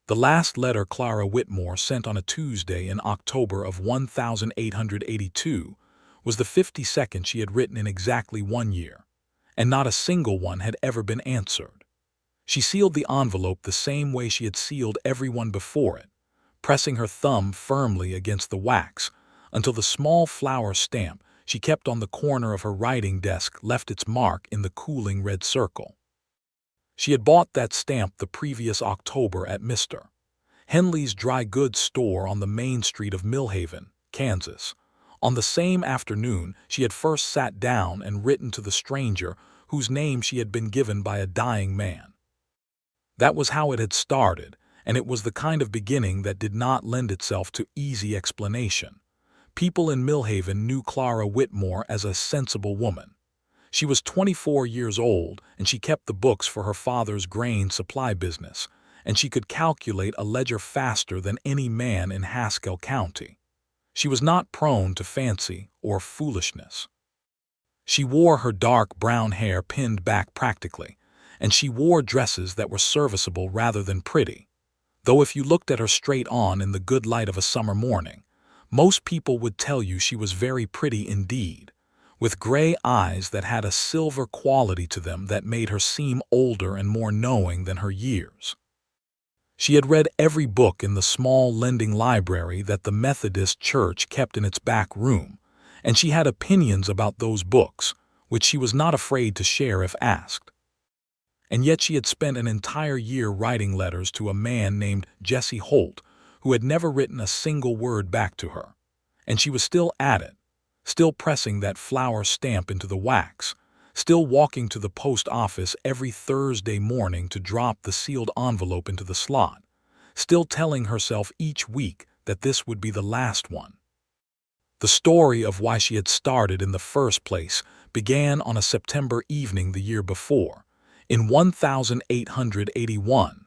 The last letter Clara Whitmore sent on a Tuesday in October of 1882 was the 52nd she had written in exactly 1 year, and not a single one had ever been answered. She sealed the envelope the same way she had sealed everyone before it, pressing her thumb firmly against the wax until the small flower stamp she kept on the corner of her writing desk left its mark in the cooling red circle. She had bought that stamp the previous October at Mr. Henley's dry goods store on the main street of Millhaven, Kansas. On the same afternoon she had first sat down and written to the stranger whose name she had been given by a dying man. That was how it had started, and it was the kind of beginning that did not lend itself to easy explanation. People in Millhaven knew Clara Whitmore as a sensible woman. She was 24 years old, and she kept the books for her father's grain supply business, and she could calculate a ledger faster than any man in Haskell County. She was not prone to fancy or foolishness. She wore her dark brown hair pinned back practically, and she wore dresses that were serviceable rather than pretty, though if you looked at her straight on in the good light of a summer morning, most people would tell you she was very pretty indeed, with gray eyes that had a silver quality to them that made her seem older and more knowing than her years. She had read every book in the small lending library that the Methodist Church kept in its back room, and she had opinions about those books, which she was not afraid to share if asked. And yet she had spent an entire year writing letters to a man named Jesse Holt, who had never written a single word back to her, and she was still at it, still pressing that flower stamp into the wax, still walking to the post office every Thursday morning to drop the sealed envelope into the slot, still telling herself each week that this would be the last one. The story of why she had started in the first place began on a September evening the year before, in 1881,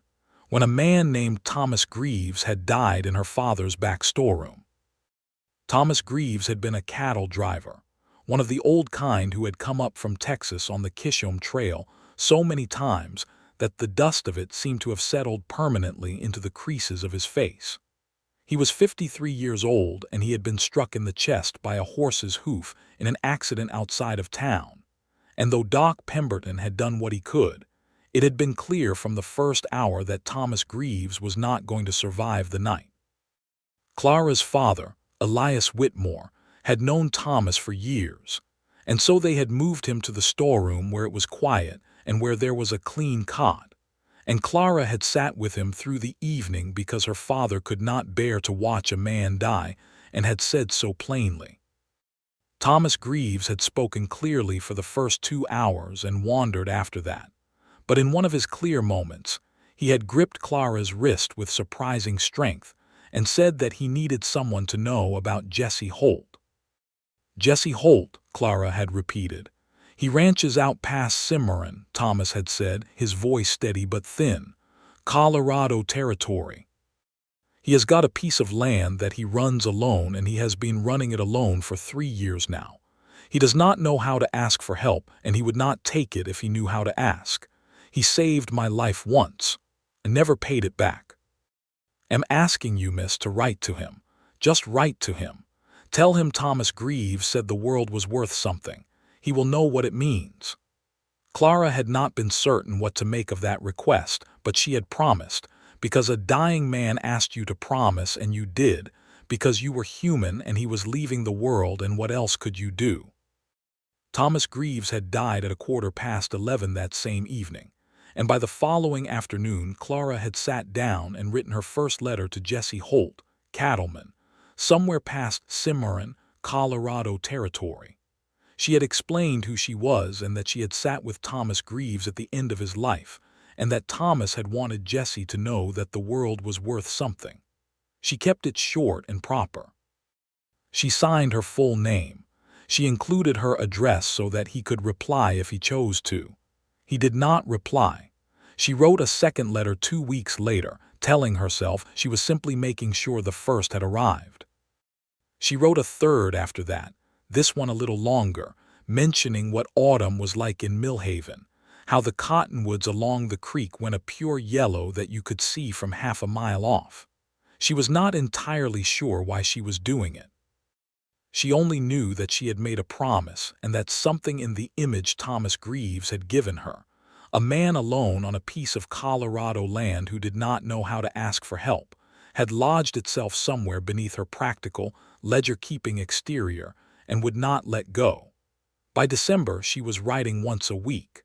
when a man named Thomas Greaves had died in her father's back storeroom. Thomas Greaves had been a cattle driver, one of the old kind who had come up from Texas on the Kishom Trail so many times that the dust of it seemed to have settled permanently into the creases of his face. He was 53 years old, and he had been struck in the chest by a horse's hoof in an accident outside of town, and though Doc Pemberton had done what he could, it had been clear from the first hour that Thomas Greaves was not going to survive the night. Clara's father, Elias Whitmore, had known Thomas for years, and so they had moved him to the storeroom where it was quiet and where there was a clean cot, and Clara had sat with him through the evening because her father could not bear to watch a man die and had said so plainly. Thomas Greaves had spoken clearly for the first 2 hours and wandered after that, but in one of his clear moments, he had gripped Clara's wrist with surprising strength and said that he needed someone to know about Jesse Holt. Jesse Holt, Clara had repeated. He ranches out past Cimarron, Thomas had said, his voice steady but thin. Colorado territory. He has got a piece of land that he runs alone, and he has been running it alone for 3 years now. He does not know how to ask for help, and he would not take it if he knew how to ask. He saved my life once, and never paid it back. Am asking you, miss, to write to him. Just write to him. Tell him Thomas Greaves said the world was worth something. He will know what it means. Clara had not been certain what to make of that request, but she had promised, because a dying man asked you to promise, and you did, because you were human and he was leaving the world, and what else could you do? Thomas Greaves had died at 11:15 that same evening, and by the following afternoon Clara had sat down and written her first letter to Jesse Holt, cattleman, somewhere past Cimarron, Colorado territory. She had explained who she was and that she had sat with Thomas Greaves at the end of his life, and that Thomas had wanted Jesse to know that the world was worth something. She kept it short and proper. She signed her full name. She included her address so that he could reply if he chose to. He did not reply. She wrote a second letter 2 weeks later, telling herself she was simply making sure the first had arrived. She wrote a third after that, this one a little longer, mentioning what autumn was like in Millhaven, how the cottonwoods along the creek went a pure yellow that you could see from half a mile off. She was not entirely sure why she was doing it. She only knew that she had made a promise and that something in the image Thomas Greaves had given her, a man alone on a piece of Colorado land who did not know how to ask for help, had lodged itself somewhere beneath her practical, ledger-keeping exterior and would not let go. By December, she was writing once a week.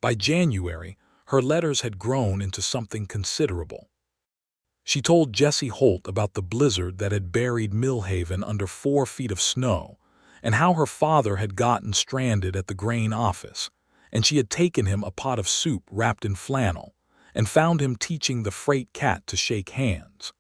By January, her letters had grown into something considerable. She told Jesse Holt about the blizzard that had buried Millhaven under 4 feet of snow, and how her father had gotten stranded at the grain office, and she had taken him a pot of soup wrapped in flannel, and found him teaching the freight cat to shake hands.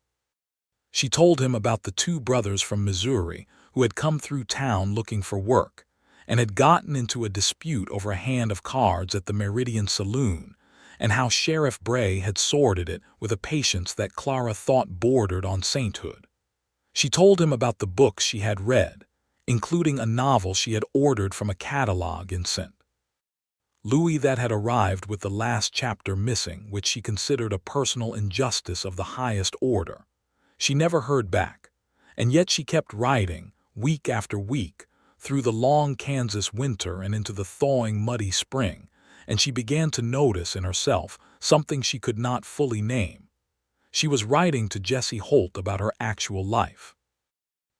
She told him about the 2 brothers from Missouri who had come through town looking for work, and had gotten into a dispute over a hand of cards at the Meridian Saloon, and how Sheriff Bray had sorted it with a patience that Clara thought bordered on sainthood. She told him about the books she had read, including a novel she had ordered from a catalog in St. Louis that had arrived with the last chapter missing, which she considered a personal injustice of the highest order. She never heard back, and yet she kept writing, week after week, through the long Kansas winter and into the thawing muddy spring, and she began to notice in herself something she could not fully name. She was writing to Jesse Holt about her actual life.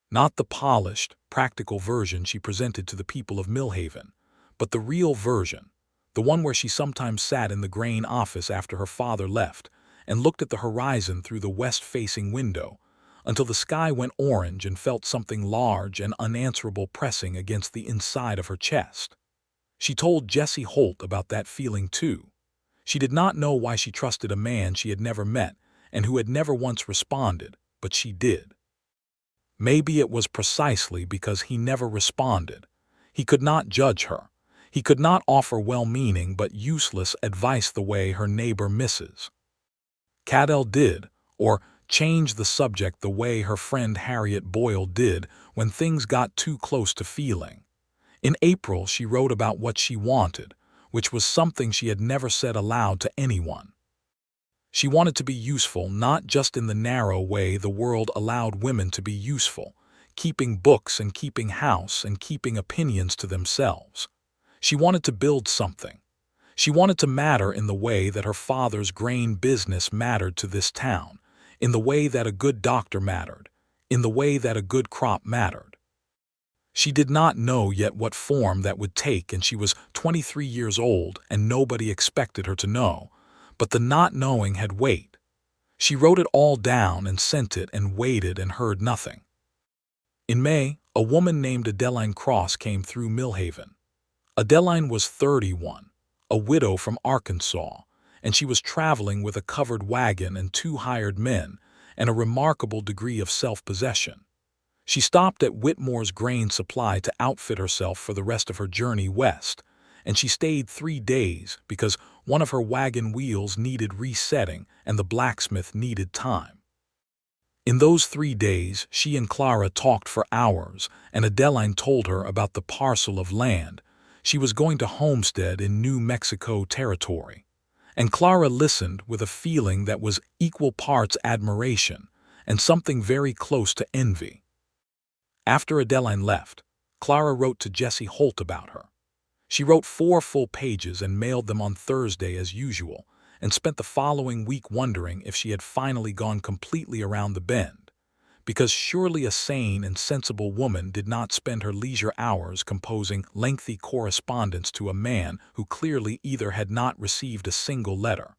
Not the polished, practical version she presented to the people of Millhaven, but the real version, the one where she sometimes sat in the grain office after her father left and looked at the horizon through the west-facing window until the sky went orange and felt something large and unanswerable pressing against the inside of her chest. She told Jesse Holt about that feeling too. She did not know why she trusted a man she had never met and who had never once responded, but she did. Maybe it was precisely because he never responded. He could not judge her. He could not offer well-meaning but useless advice the way her neighbor Mrs. Cadell did, or change the subject the way her friend Harriet Boyle did when things got too close to feeling. In April, she wrote about what she wanted, which was something she had never said aloud to anyone. She wanted to be useful not just in the narrow way the world allowed women to be useful, keeping books and keeping house and keeping opinions to themselves. She wanted to build something. She wanted to matter in the way that her father's grain business mattered to this town, in the way that a good doctor mattered, in the way that a good crop mattered. She did not know yet what form that would take, and she was 23 years old and nobody expected her to know, but the not knowing had weight. She wrote it all down and sent it and waited and heard nothing. In May, a woman named Adeline Cross came through Millhaven. Adeline was 31, a widow from Arkansas, and she was traveling with a covered wagon and 2 hired men and a remarkable degree of self-possession. She stopped at Whitmore's grain supply to outfit herself for the rest of her journey west, and she stayed 3 days because one of her wagon wheels needed resetting and the blacksmith needed time. In those 3 days, she and Clara talked for hours, and Adeline told her about the parcel of land she was going to homestead in New Mexico territory. And Clara listened with a feeling that was equal parts admiration and something very close to envy. After Adeline left, Clara wrote to Jesse Holt about her. She wrote 4 full pages and mailed them on Thursday as usual, and spent the following week wondering if she had finally gone completely around the bend, because surely a sane and sensible woman did not spend her leisure hours composing lengthy correspondence to a man who clearly either had not received a single letter,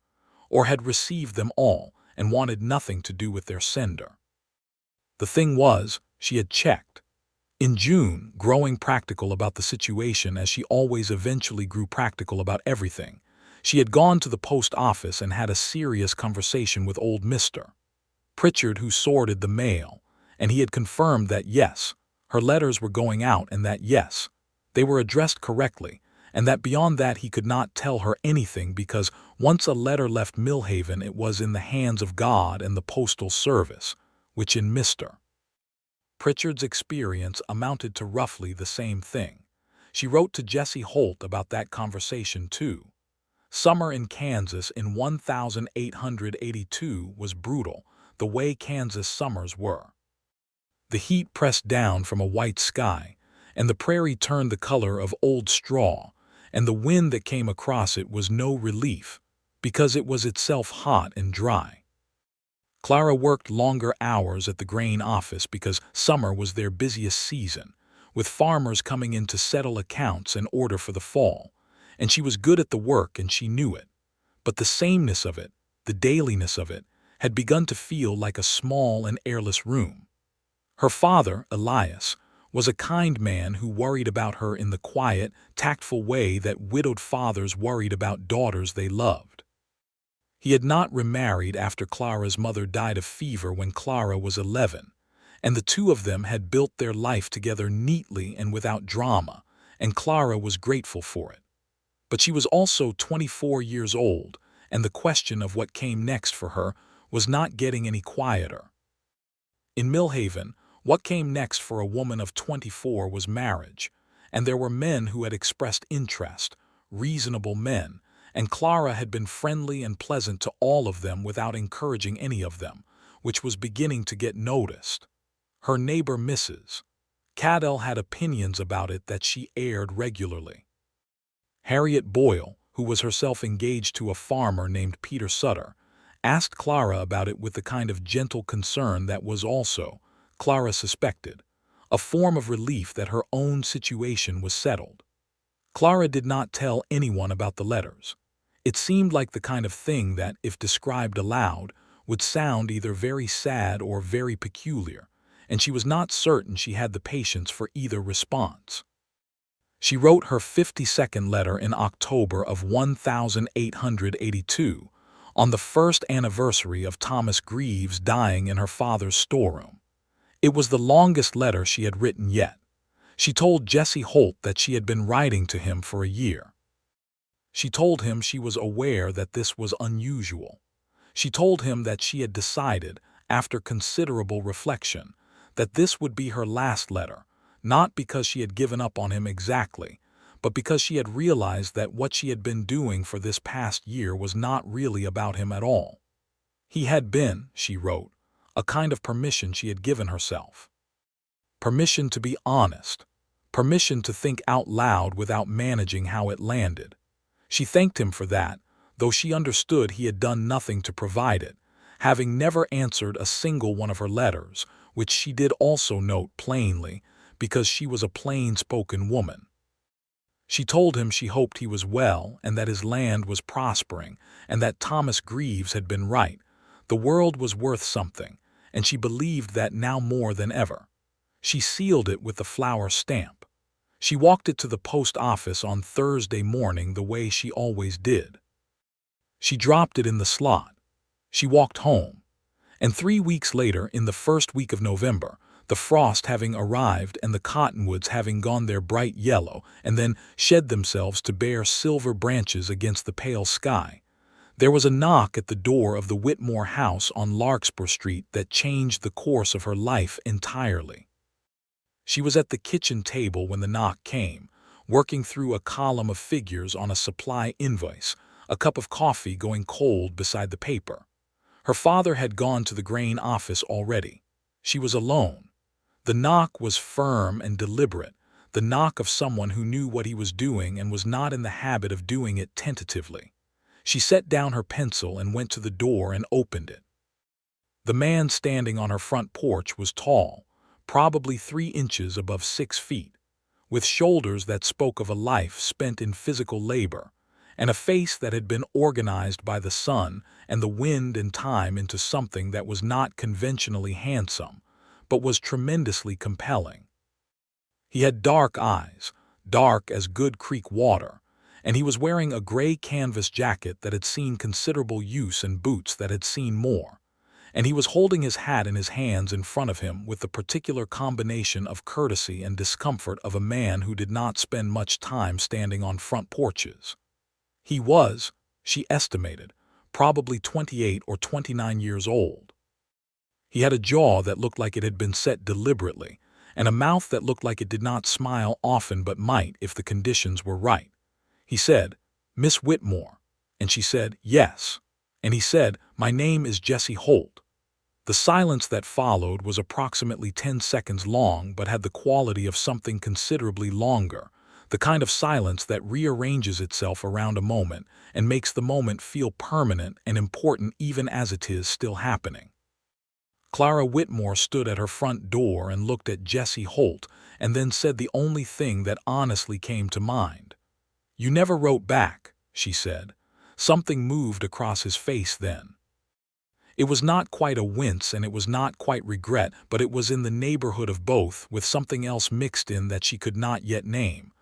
or had received them all and wanted nothing to do with their sender. The thing was, she had checked. In June, growing practical about the situation as she always eventually grew practical about everything, she had gone to the post office and had a serious conversation with old Mr. Pritchard, who sorted the mail, and he had confirmed that yes, her letters were going out and that yes, they were addressed correctly, and that beyond that he could not tell her anything because once a letter left Millhaven it was in the hands of God and the Postal Service, which in Mr. Pritchard's experience amounted to roughly the same thing. She wrote to Jesse Holt about that conversation too. Summer in Kansas in 1882 was brutal, the way Kansas summers were. The heat pressed down from a white sky, and the prairie turned the color of old straw, and the wind that came across it was no relief, because it was itself hot and dry. Clara worked longer hours at the grain office because summer was their busiest season, with farmers coming in to settle accounts and order for the fall, and she was good at the work and she knew it. But the sameness of it, the dailiness of it, had begun to feel like a small and airless room. Her father, Elias, was a kind man who worried about her in the quiet, tactful way that widowed fathers worried about daughters they loved. He had not remarried after Clara's mother died of fever when Clara was 11, and the two of them had built their life together neatly and without drama, and Clara was grateful for it. But she was also 24 years old, and the question of what came next for her was not getting any quieter. In Millhaven, what came next for a woman of 24 was marriage, and there were men who had expressed interest, reasonable men, and Clara had been friendly and pleasant to all of them without encouraging any of them, which was beginning to get noticed. Her neighbor Mrs. Cadell had opinions about it that she aired regularly. Harriet Boyle, who was herself engaged to a farmer named Peter Sutter, asked Clara about it with the kind of gentle concern that was also, Clara suspected, a form of relief that her own situation was settled. Clara did not tell anyone about the letters. It seemed like the kind of thing that, if described aloud, would sound either very sad or very peculiar, and she was not certain she had the patience for either response. She wrote her 52nd letter in October of 1882, on the first anniversary of Thomas Greaves dying in her father's storeroom. It was the longest letter she had written yet. She told Jesse Holt that she had been writing to him for a year. She told him she was aware that this was unusual. She told him that she had decided, after considerable reflection, that this would be her last letter, not because she had given up on him exactly, but because she had realized that what she had been doing for this past year was not really about him at all. He had been, she wrote, a kind of permission she had given herself. Permission to be honest. Permission to think out loud without managing how it landed. She thanked him for that, though she understood he had done nothing to provide it, having never answered a single one of her letters, which she did also note plainly, because she was a plain-spoken woman. She told him she hoped he was well and that his land was prospering and that Thomas Greaves had been right. The world was worth something, and she believed that now more than ever. She sealed it with the flower stamp. She walked it to the post office on Thursday morning the way she always did. She dropped it in the slot. She walked home. And 3 weeks later, in the first week of November, the frost having arrived and the cottonwoods having gone their bright yellow and then shed themselves to bare silver branches against the pale sky, there was a knock at the door of the Whitmore house on Larkspur Street that changed the course of her life entirely. She was at the kitchen table when the knock came, working through a column of figures on a supply invoice, a cup of coffee going cold beside the paper. Her father had gone to the grain office already. She was alone. The knock was firm and deliberate, the knock of someone who knew what he was doing and was not in the habit of doing it tentatively. She set down her pencil and went to the door and opened it. The man standing on her front porch was tall, probably 3 inches above 6 feet, with shoulders that spoke of a life spent in physical labor, and a face that had been organized by the sun and the wind and time into something that was not conventionally handsome, but was tremendously compelling. He had dark eyes, dark as Good Creek water, and he was wearing a gray canvas jacket that had seen considerable use and boots that had seen more, and he was holding his hat in his hands in front of him with the particular combination of courtesy and discomfort of a man who did not spend much time standing on front porches. He was, she estimated, probably 28 or 29 years old. He had a jaw that looked like it had been set deliberately, and a mouth that looked like it did not smile often but might if the conditions were right. He said, "Miss Whitmore." And she said, "Yes." And he said, "My name is Jesse Holt." The silence that followed was approximately 10 seconds long but had the quality of something considerably longer, the kind of silence that rearranges itself around a moment and makes the moment feel permanent and important even as it is still happening. Clara Whitmore stood at her front door and looked at Jesse Holt and then said the only thing that honestly came to mind. "You never wrote back," she said. Something moved across his face then. It was not quite a wince and it was not quite regret, but it was in the neighborhood of both, with something else mixed in that she could not yet name.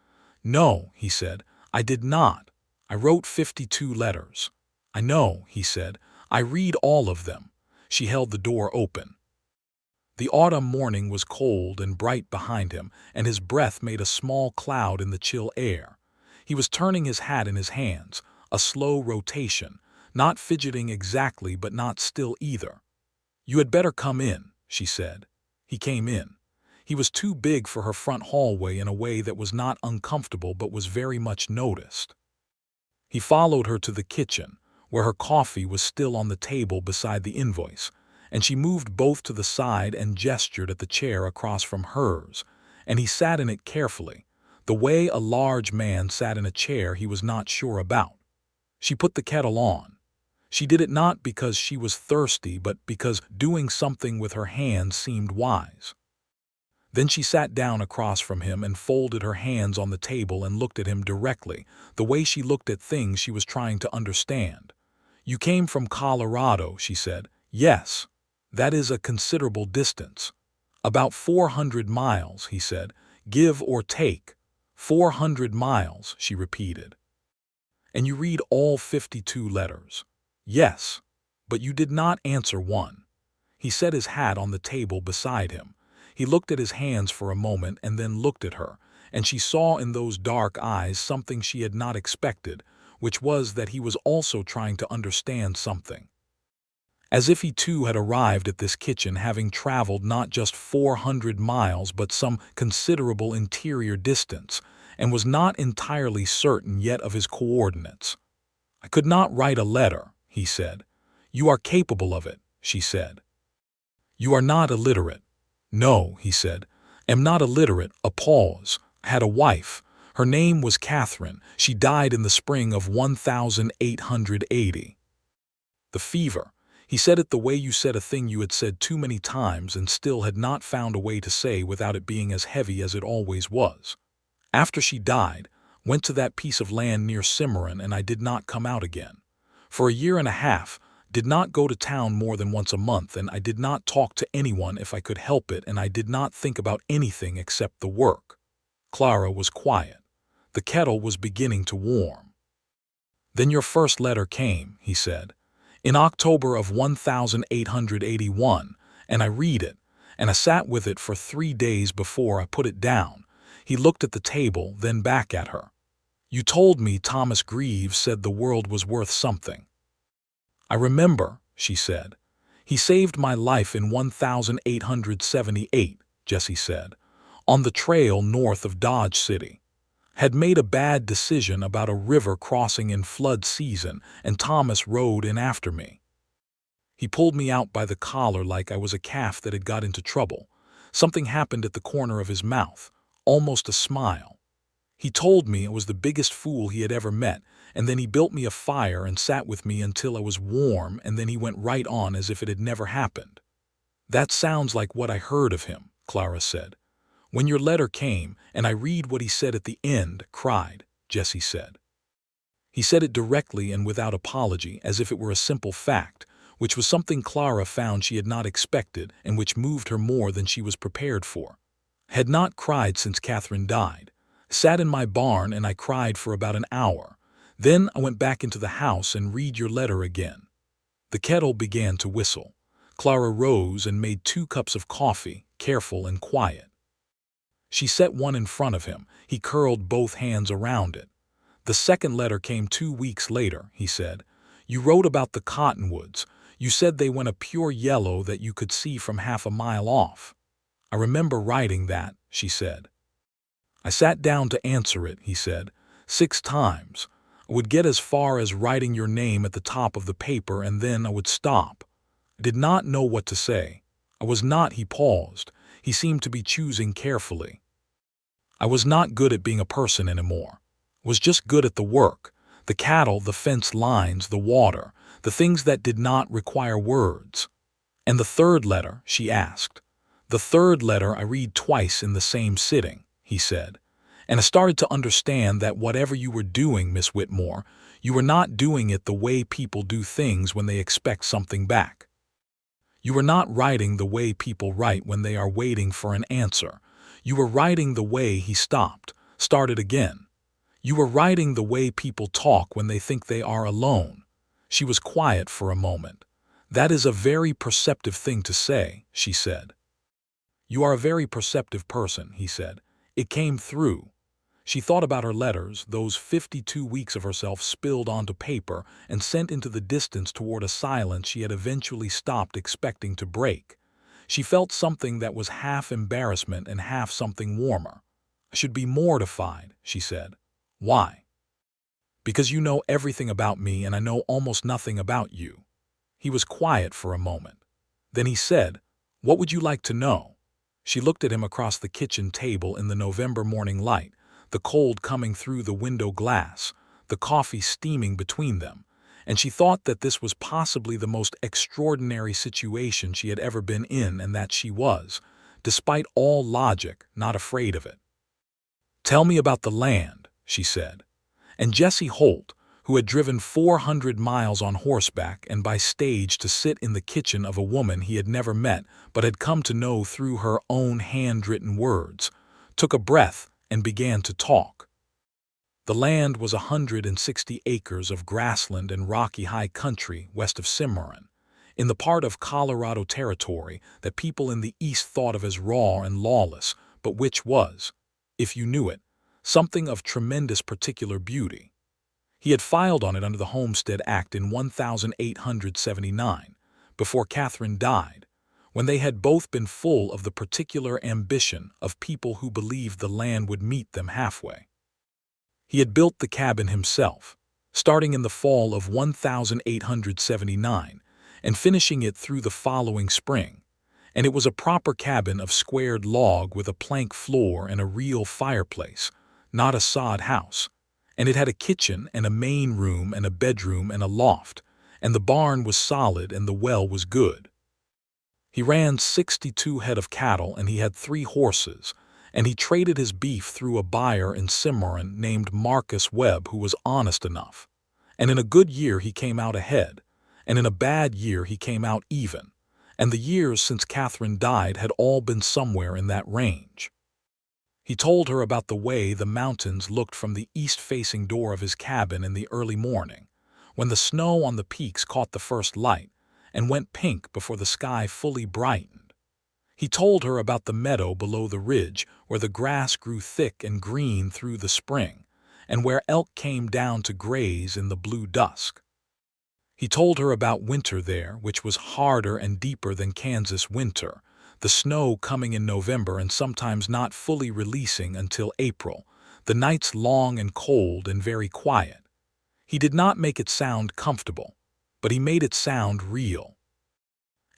"No," he said, "I did not. I wrote 52 letters." "I know," he said. "I read all of them." She held the door open. The autumn morning was cold and bright behind him, and his breath made a small cloud in the chill air. He was turning his hat in his hands, a slow rotation, not fidgeting exactly but not still either. "You had better come in," she said. He came in. He was too big for her front hallway in a way that was not uncomfortable but was very much noticed. He followed her to the kitchen, where her coffee was still on the table beside the invoice, and she moved both to the side and gestured at the chair across from hers, and he sat in it carefully, the way a large man sat in a chair he was not sure about. She put the kettle on. She did it not because she was thirsty, but because doing something with her hands seemed wise. Then she sat down across from him and folded her hands on the table and looked at him directly, the way she looked at things she was trying to understand. "You came from Colorado," she said. "Yes. That is a considerable distance." "About 400 miles," he said. "Give or take." 400 miles, she repeated. "And you read all 52 letters?" "Yes. But you did not answer one." He set his hat on the table beside him. He looked at his hands for a moment and then looked at her, and she saw in those dark eyes something she had not expected, which was that he was also trying to understand something. As if he too had arrived at this kitchen having traveled not just 400 miles but some considerable interior distance, and was not entirely certain yet of his coordinates. "I could not write a letter," he said. "You are capable of it," she said. "You are not illiterate." "No," he said, "am not illiterate." A pause. "Had a wife. Her name was Catherine. She died in the spring of 1880. The fever." He said it the way you said a thing you had said too many times and still had not found a way to say without it being as heavy as it always was. "After she died, went to that piece of land near Cimarron, and I did not come out again. For a year and a half, did not go to town more than once a month, and I did not talk to anyone if I could help it, and I did not think about anything except the work." Clara was quiet. The kettle was beginning to warm. "Then your first letter came," he said, "in October of 1881, and I read it, and I sat with it for 3 days before I put it down." He looked at the table, then back at her. "You told me Thomas Greaves said the world was worth something." "I remember," she said. "He saved my life in 1878, Jesse said, on the trail north of Dodge City. Had made a bad decision about a river crossing in flood season, and Thomas rode in after me. He pulled me out by the collar like I was a calf that had got into trouble. Something happened at the corner of his mouth, almost a smile. He told me I was the biggest fool he had ever met, and then he built me a fire and sat with me until I was warm, and then he went right on as if it had never happened." "That sounds like what I heard of him," Clara said. "When your letter came, and I read what he said at the end," cried, Jesse said. He said it directly and without apology, as if it were a simple fact, which was something Clara found she had not expected and which moved her more than she was prepared for. "Had not cried since Catherine died. Sat in my barn and I cried for about an hour. Then I went back into the house and read your letter again." The kettle began to whistle. Clara rose and made 2 cups of coffee, careful and quiet. She set one in front of him. He curled both hands around it. "The second letter came 2 weeks later," he said. "You wrote about the cottonwoods. You said they went a pure yellow that you could see from half a mile off." "I remember writing that," she said. "I sat down to answer it," he said, 6 times. I would get as far as writing your name at the top of the paper, and then I would stop. I did not know what to say. I was not, he paused. He seemed to be choosing carefully. I was not good at being a person anymore. I was just good at the work, the cattle, the fence lines, the water, the things that did not require words. And the third letter, she asked. The third letter I read twice in the same sitting, he said. And I started to understand that whatever you were doing, Miss Whitmore, you were not doing it the way people do things when they expect something back. You were not writing the way people write when they are waiting for an answer. You were writing the way he started again. You were writing the way people talk when they think they are alone. She was quiet for a moment. That is a very perceptive thing to say, she said. You are a very perceptive person, he said. It came through. She thought about her letters, those 52 weeks of herself spilled onto paper and sent into the distance toward a silence she had eventually stopped expecting to break. She felt something that was half embarrassment and half something warmer. I should be mortified, she said. Why? Because you know everything about me and I know almost nothing about you. He was quiet for a moment. Then he said, What would you like to know? She looked at him across the kitchen table in the November morning light, the cold coming through the window glass, the coffee steaming between them, and she thought that this was possibly the most extraordinary situation she had ever been in, and that she was, despite all logic, not afraid of it. Tell me about the land, she said. And Jesse Holt, who had driven 400 miles on horseback and by stage to sit in the kitchen of a woman he had never met but had come to know through her own handwritten words, took a breath and began to talk. The land was 160 acres of grassland and rocky high country west of Cimarron, in the part of Colorado Territory that people in the East thought of as raw and lawless, but which was, if you knew it, something of tremendous particular beauty. He had filed on it under the Homestead Act in 1879, before Catherine died, when they had both been full of the particular ambition of people who believed the land would meet them halfway. He had built the cabin himself, starting in the fall of 1879 and finishing it through the following spring, and it was a proper cabin of squared log with a plank floor and a real fireplace, not a sod house, and it had a kitchen and a main room and a bedroom and a loft, and the barn was solid and the well was good. He ran 62 head of cattle and he had 3 horses, and he traded his beef through a buyer in Cimarron named Marcus Webb who was honest enough. And in a good year he came out ahead, and in a bad year he came out even, and the years since Catherine died had all been somewhere in that range. He told her about the way the mountains looked from the east-facing door of his cabin in the early morning, when the snow on the peaks caught the first light and went pink before the sky fully brightened. He told her about the meadow below the ridge where the grass grew thick and green through the spring, and where elk came down to graze in the blue dusk. He told her about winter there, which was harder and deeper than Kansas winter, the snow coming in November and sometimes not fully releasing until April, the nights long and cold and very quiet. He did not make it sound comfortable, but he made it sound real.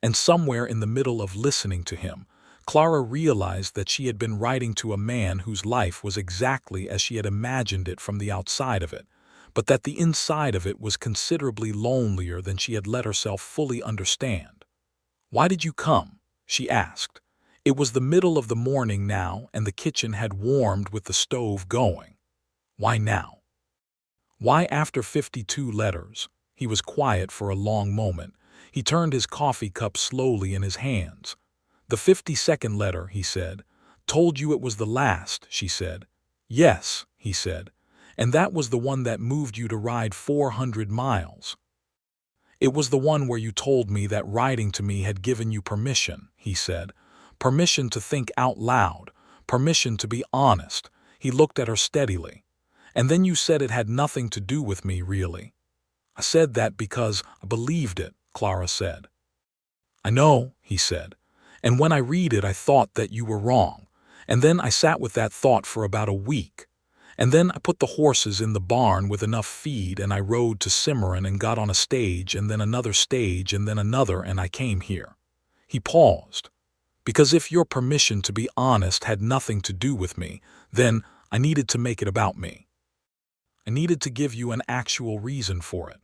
And somewhere in the middle of listening to him, Clara realized that she had been writing to a man whose life was exactly as she had imagined it from the outside of it, but that the inside of it was considerably lonelier than she had let herself fully understand. "Why did you come?" she asked. It was the middle of the morning now, and the kitchen had warmed with the stove going. Why now? Why after 52 letters? He was quiet for a long moment. He turned his coffee cup slowly in his hands. "The 52nd letter," he said. "Told you it was the last," she said. "Yes," he said. "And that was the one that moved you to ride 400 miles. It was the one where you told me that writing to me had given you permission," he said. "Permission to think out loud, permission to be honest." He looked at her steadily. "And then you said it had nothing to do with me, really." "I said that because I believed it," Clara said. "I know," he said. "And when I read it I thought that you were wrong. And then I sat with that thought for about a week. And then I put the horses in the barn with enough feed, and I rode to Cimarron and got on a stage and then another stage and then another, and I came here." He paused. "Because if your permission to be honest had nothing to do with me, then I needed to make it about me. I needed to give you an actual reason for it."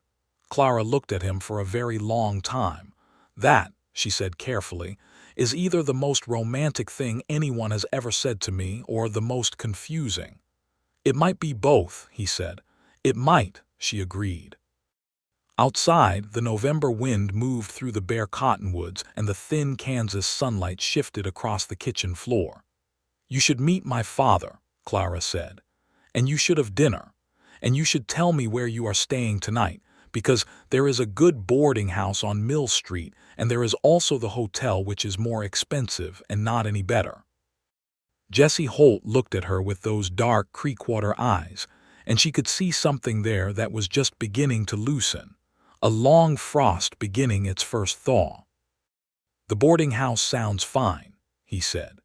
Clara looked at him for a very long time. "That," she said carefully, "is either the most romantic thing anyone has ever said to me or the most confusing." "It might be both," he said. "It might," she agreed. Outside, the November wind moved through the bare cottonwoods and the thin Kansas sunlight shifted across the kitchen floor. "You should meet my father," Clara said. "And you should have dinner. And you should tell me where you are staying tonight, because there is a good boarding house on Mill Street, and there is also the hotel, which is more expensive and not any better." Jesse Holt looked at her with those dark creekwater eyes, and she could see something there that was just beginning to loosen, a long frost beginning its first thaw. "The boarding house sounds fine," he said.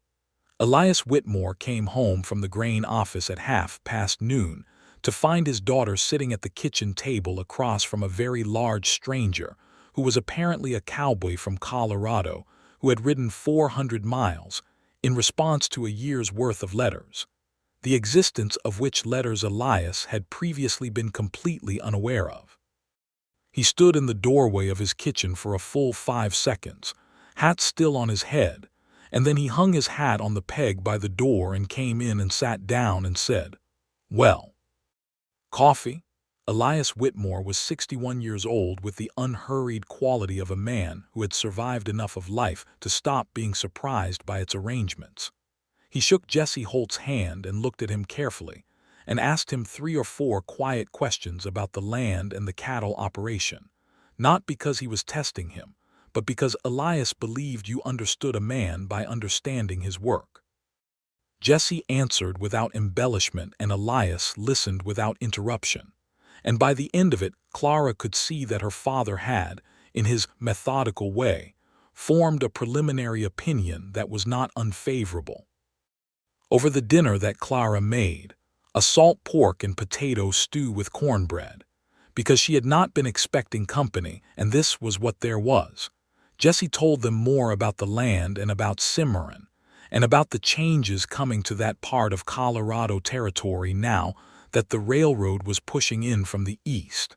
Elias Whitmore came home from the grain office at 12:30 to find his daughter sitting at the kitchen table across from a very large stranger who was apparently a cowboy from Colorado who had ridden 400 miles in response to a year's worth of letters, the existence of which letters Elias had previously been completely unaware of. He stood in the doorway of his kitchen for a full 5 seconds, hat still on his head, and then he hung his hat on the peg by the door and came in and sat down and said, "Well, coffee?" Elias Whitmore was 61 years old, with the unhurried quality of a man who had survived enough of life to stop being surprised by its arrangements. He shook Jesse Holt's hand and looked at him carefully, and asked him 3 or 4 quiet questions about the land and the cattle operation, not because he was testing him, but because Elias believed you understood a man by understanding his work. Jesse answered without embellishment and Elias listened without interruption, and by the end of it Clara could see that her father had, in his methodical way, formed a preliminary opinion that was not unfavorable. Over the dinner that Clara made, a salt pork and potato stew with cornbread, because she had not been expecting company, and this was what there was, Jesse told them more about the land and about Cimarron, and about the changes coming to that part of Colorado territory now that the railroad was pushing in from the east.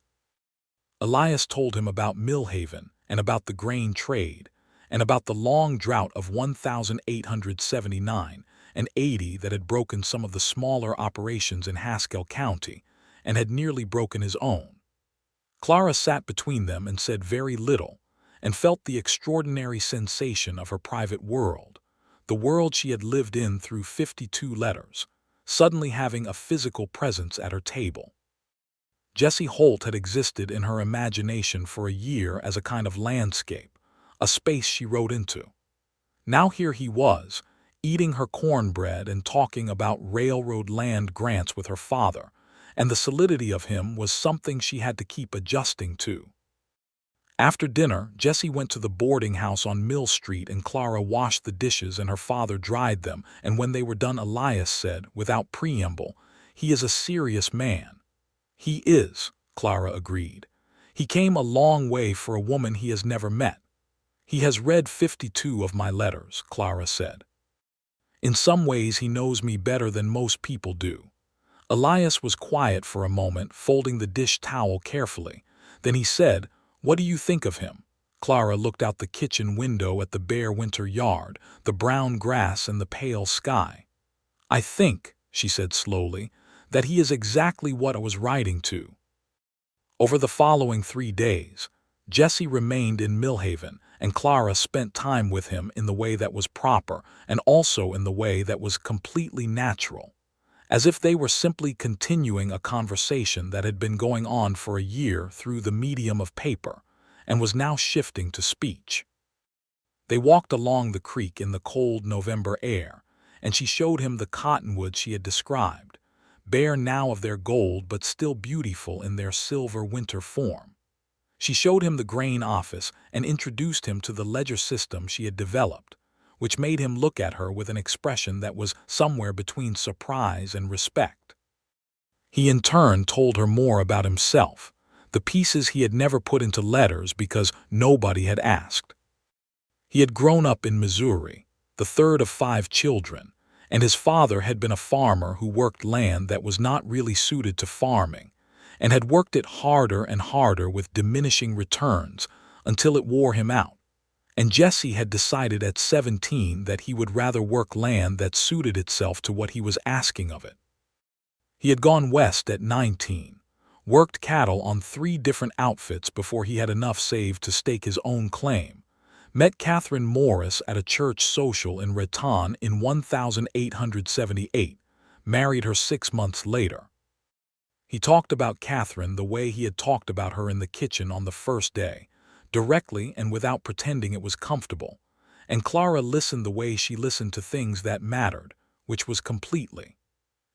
Elias told him about Millhaven and about the grain trade, and about the long drought of 1879 and 80 that had broken some of the smaller operations in Haskell County and had nearly broken his own. Clara sat between them and said very little, and felt the extraordinary sensation of her private world, the world she had lived in through 52 letters, suddenly having a physical presence at her table. Jesse Holt had existed in her imagination for a year as a kind of landscape, a space she wrote into. Now here he was, eating her cornbread and talking about railroad land grants with her father, and the solidity of him was something she had to keep adjusting to. After dinner, Jesse went to the boarding house on Mill Street and Clara washed the dishes and her father dried them, and when they were done Elias said, without preamble, "He is a serious man." "He is," Clara agreed. "He came a long way for a woman he has never met." "He has read 52 of my letters," Clara said. "In some ways he knows me better than most people do." Elias was quiet for a moment, folding the dish towel carefully. Then he said, "What do you think of him?" Clara looked out the kitchen window at the bare winter yard, the brown grass and the pale sky. "I think," she said slowly, "that he is exactly what I was writing to." Over the following 3 days, Jesse remained in Millhaven, and Clara spent time with him in the way that was proper and also in the way that was completely natural, as if they were simply continuing a conversation that had been going on for a year through the medium of paper and was now shifting to speech. They walked along the creek in the cold November air, and she showed him the cottonwoods she had described, bare now of their gold but still beautiful in their silver winter form. She showed him the grain office and introduced him to the ledger system she had developed, which made him look at her with an expression that was somewhere between surprise and respect. He in turn told her more about himself, the pieces he had never put into letters because nobody had asked. He had grown up in Missouri, the third of 5 children, and his father had been a farmer who worked land that was not really suited to farming, and had worked it harder and harder with diminishing returns until it wore him out. And Jesse had decided at 17 that he would rather work land that suited itself to what he was asking of it. He had gone west at 19, worked cattle on 3 different outfits before he had enough saved to stake his own claim, met Catherine Morris at a church social in Raton in 1878, married her 6 months later. He talked about Catherine the way he had talked about her in the kitchen on the first day, directly and without pretending it was comfortable, and Clara listened the way she listened to things that mattered, which was completely.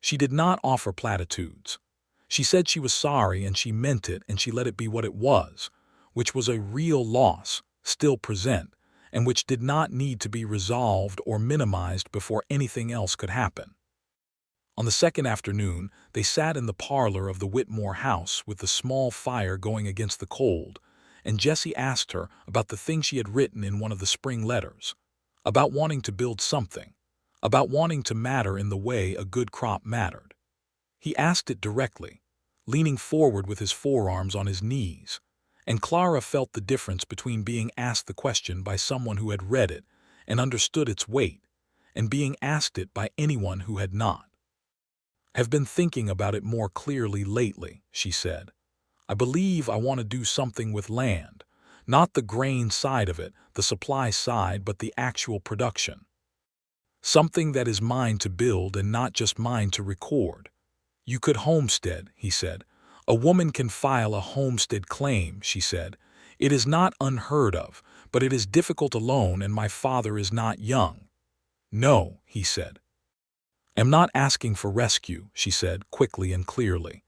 She did not offer platitudes. She said she was sorry and she meant it and she let it be what it was, which was a real loss, still present, and which did not need to be resolved or minimized before anything else could happen. On the second afternoon, they sat in the parlor of the Whitmore house with the small fire going against the cold, and Jesse asked her about the thing she had written in one of the spring letters, about wanting to build something, about wanting to matter in the way a good crop mattered. He asked it directly, leaning forward with his forearms on his knees, and Clara felt the difference between being asked the question by someone who had read it and understood its weight, and being asked it by anyone who had not. "Have been thinking about it more clearly lately," she said. "I believe I want to do something with land, not the grain side of it, the supply side, but the actual production. Something that is mine to build and not just mine to record. You could homestead," he said. "A woman can file a homestead claim," she said. "It is not unheard of, but it is difficult alone, and my father is not young." "No," he said. "I'm not asking for rescue," she said, quickly and clearly.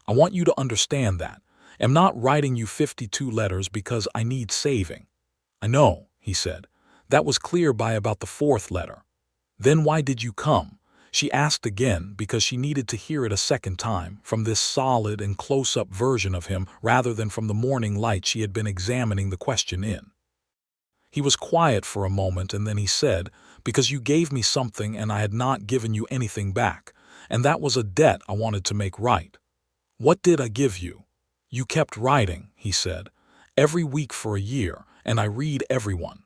"I want you to understand that. I'm not writing you 52 letters because I need saving." "I know," he said. "That was clear by about the 4th letter." "Then why did you come?" she asked again, because she needed to hear it a second time, from this solid and close-up version of him rather than from the morning light she had been examining the question in. He was quiet for a moment, and then he said, "Because you gave me something and I had not given you anything back, and that was a debt I wanted to make right." "What did I give you?" "You kept writing," he said, "every week for a year, and I read every one.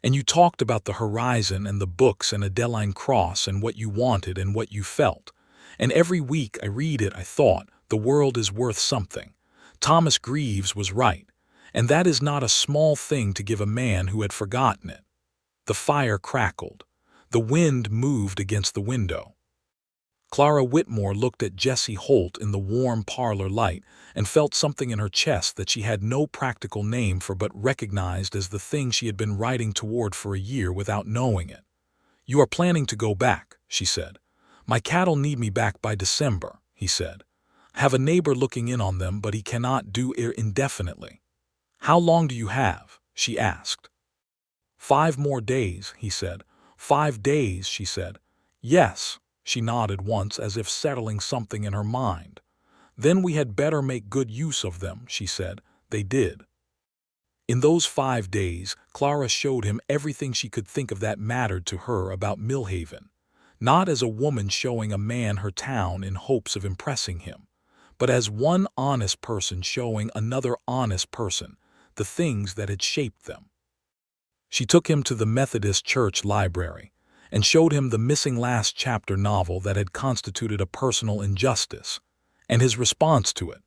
And you talked about the horizon and the books and Adeline Cross and what you wanted and what you felt. And every week I read it, I thought, the world is worth something. Thomas Greaves was right. And that is not a small thing to give a man who had forgotten it." The fire crackled. The wind moved against the window. Clara Whitmore looked at Jesse Holt in the warm parlor light and felt something in her chest that she had no practical name for but recognized as the thing she had been riding toward for a year without knowing it. "You are planning to go back," she said. "My cattle need me back by December," he said. "Have a neighbor looking in on them, but he cannot do it indefinitely." "How long do you have?" she asked. 5 more days, he said. 5 days, she said. "Yes." She nodded once as if settling something in her mind. "Then we had better make good use of them," she said. They did. In those 5 days, Clara showed him everything she could think of that mattered to her about Millhaven, not as a woman showing a man her town in hopes of impressing him, but as one honest person showing another honest person the things that had shaped them. She took him to the Methodist Church library and showed him the missing last chapter novel that had constituted a personal injustice, and his response to it,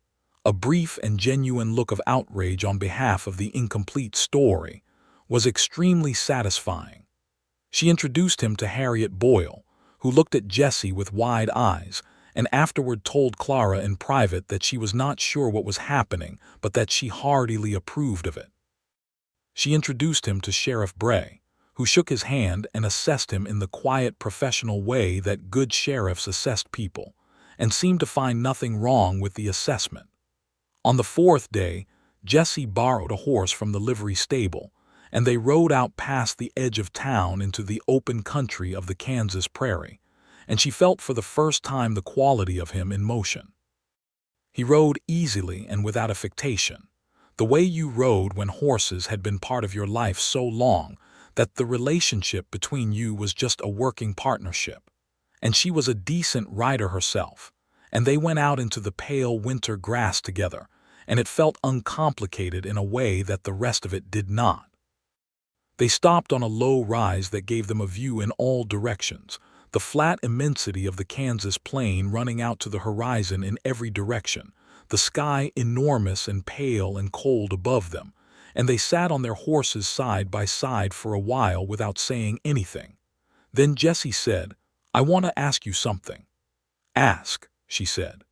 a brief and genuine look of outrage on behalf of the incomplete story, was extremely satisfying. She introduced him to Harriet Boyle, who looked at Jesse with wide eyes, and afterward told Clara in private that she was not sure what was happening, but that she heartily approved of it. She introduced him to Sheriff Bray, who shook his hand and assessed him in the quiet, professional way that good sheriffs assessed people, and seemed to find nothing wrong with the assessment. On the 4th day, Jesse borrowed a horse from the livery stable, and they rode out past the edge of town into the open country of the Kansas prairie, and she felt for the first time the quality of him in motion. He rode easily and without affectation, the way you rode when horses had been part of your life so long that the relationship between you was just a working partnership. And she was a decent rider herself, and they went out into the pale winter grass together, and it felt uncomplicated in a way that the rest of it did not. They stopped on a low rise that gave them a view in all directions, the flat immensity of the Kansas plain running out to the horizon in every direction, the sky enormous and pale and cold above them, and they sat on their horses side by side for a while without saying anything. Then Jesse said, "I want to ask you something." "Ask," she said.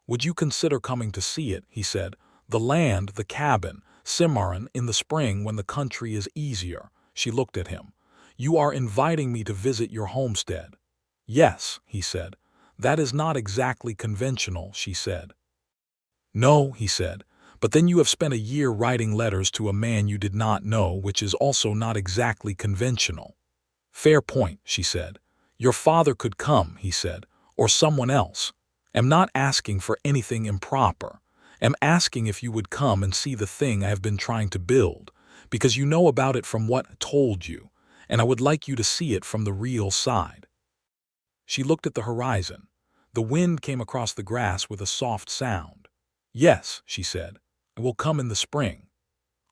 "Would you consider coming to see it?" he said. "The land, the cabin, Cimarron in the spring when the country is easier." She looked at him. "You are inviting me to visit your homestead." "Yes," he said. "That is not exactly conventional," she said. "No," he said, "but then you have spent a year writing letters to a man you did not know, which is also not exactly conventional." "Fair point," she said. "Your father could come," he said, "or someone else. Am not asking for anything improper. Am asking if you would come and see the thing I have been trying to build, because you know about it from what I told you, and I would like you to see it from the real side." She looked at the horizon. The wind came across the grass with a soft sound. "Yes," she said, "I will come in the spring."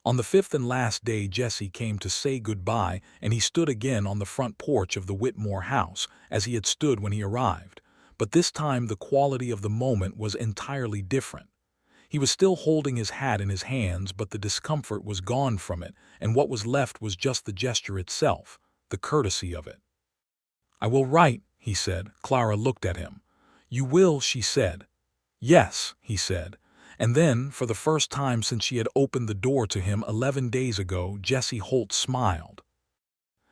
On the fifth and last day Jesse came to say goodbye, and he stood again on the front porch of the Whitmore house, as he had stood when he arrived. But this time the quality of the moment was entirely different. He was still holding his hat in his hands, but the discomfort was gone from it, and what was left was just the gesture itself, the courtesy of it. "I will write," he said. Clara looked at him. "You will?" she said. "Yes," he said. And then, for the first time since she had opened the door to him 11 days ago, Jesse Holt smiled.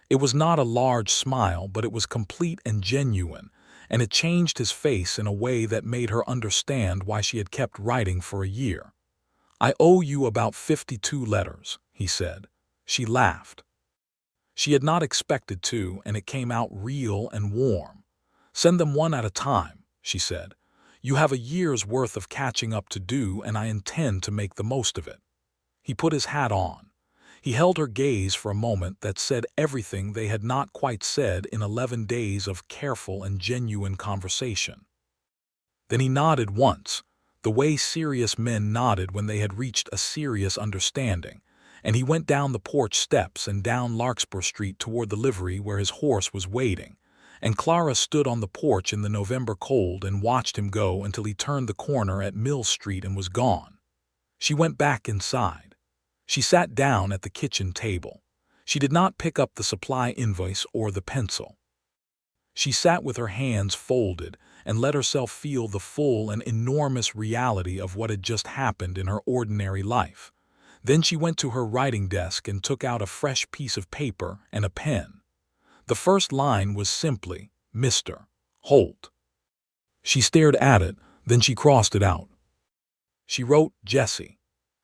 It was not a large smile, but it was complete and genuine, and it changed his face in a way that made her understand why she had kept writing for a year. "I owe you about 52 letters," he said. She laughed. She had not expected to, and it came out real and warm. "Send them one at a time," she said. "You have a year's worth of catching up to do, and I intend to make the most of it." He put his hat on. He held her gaze for a moment that said everything they had not quite said in 11 days of careful and genuine conversation. Then he nodded once, the way serious men nodded when they had reached a serious understanding, and he went down the porch steps and down Larkspur Street toward the livery where his horse was waiting, and Clara stood on the porch in the November cold and watched him go until he turned the corner at Mill Street and was gone. She went back inside. She sat down at the kitchen table. She did not pick up the supply invoice or the pencil. She sat with her hands folded and let herself feel the full and enormous reality of what had just happened in her ordinary life. Then she went to her writing desk and took out a fresh piece of paper and a pen. The first line was simply, "Mr. Holt." She stared at it, then she crossed it out. She wrote Jesse,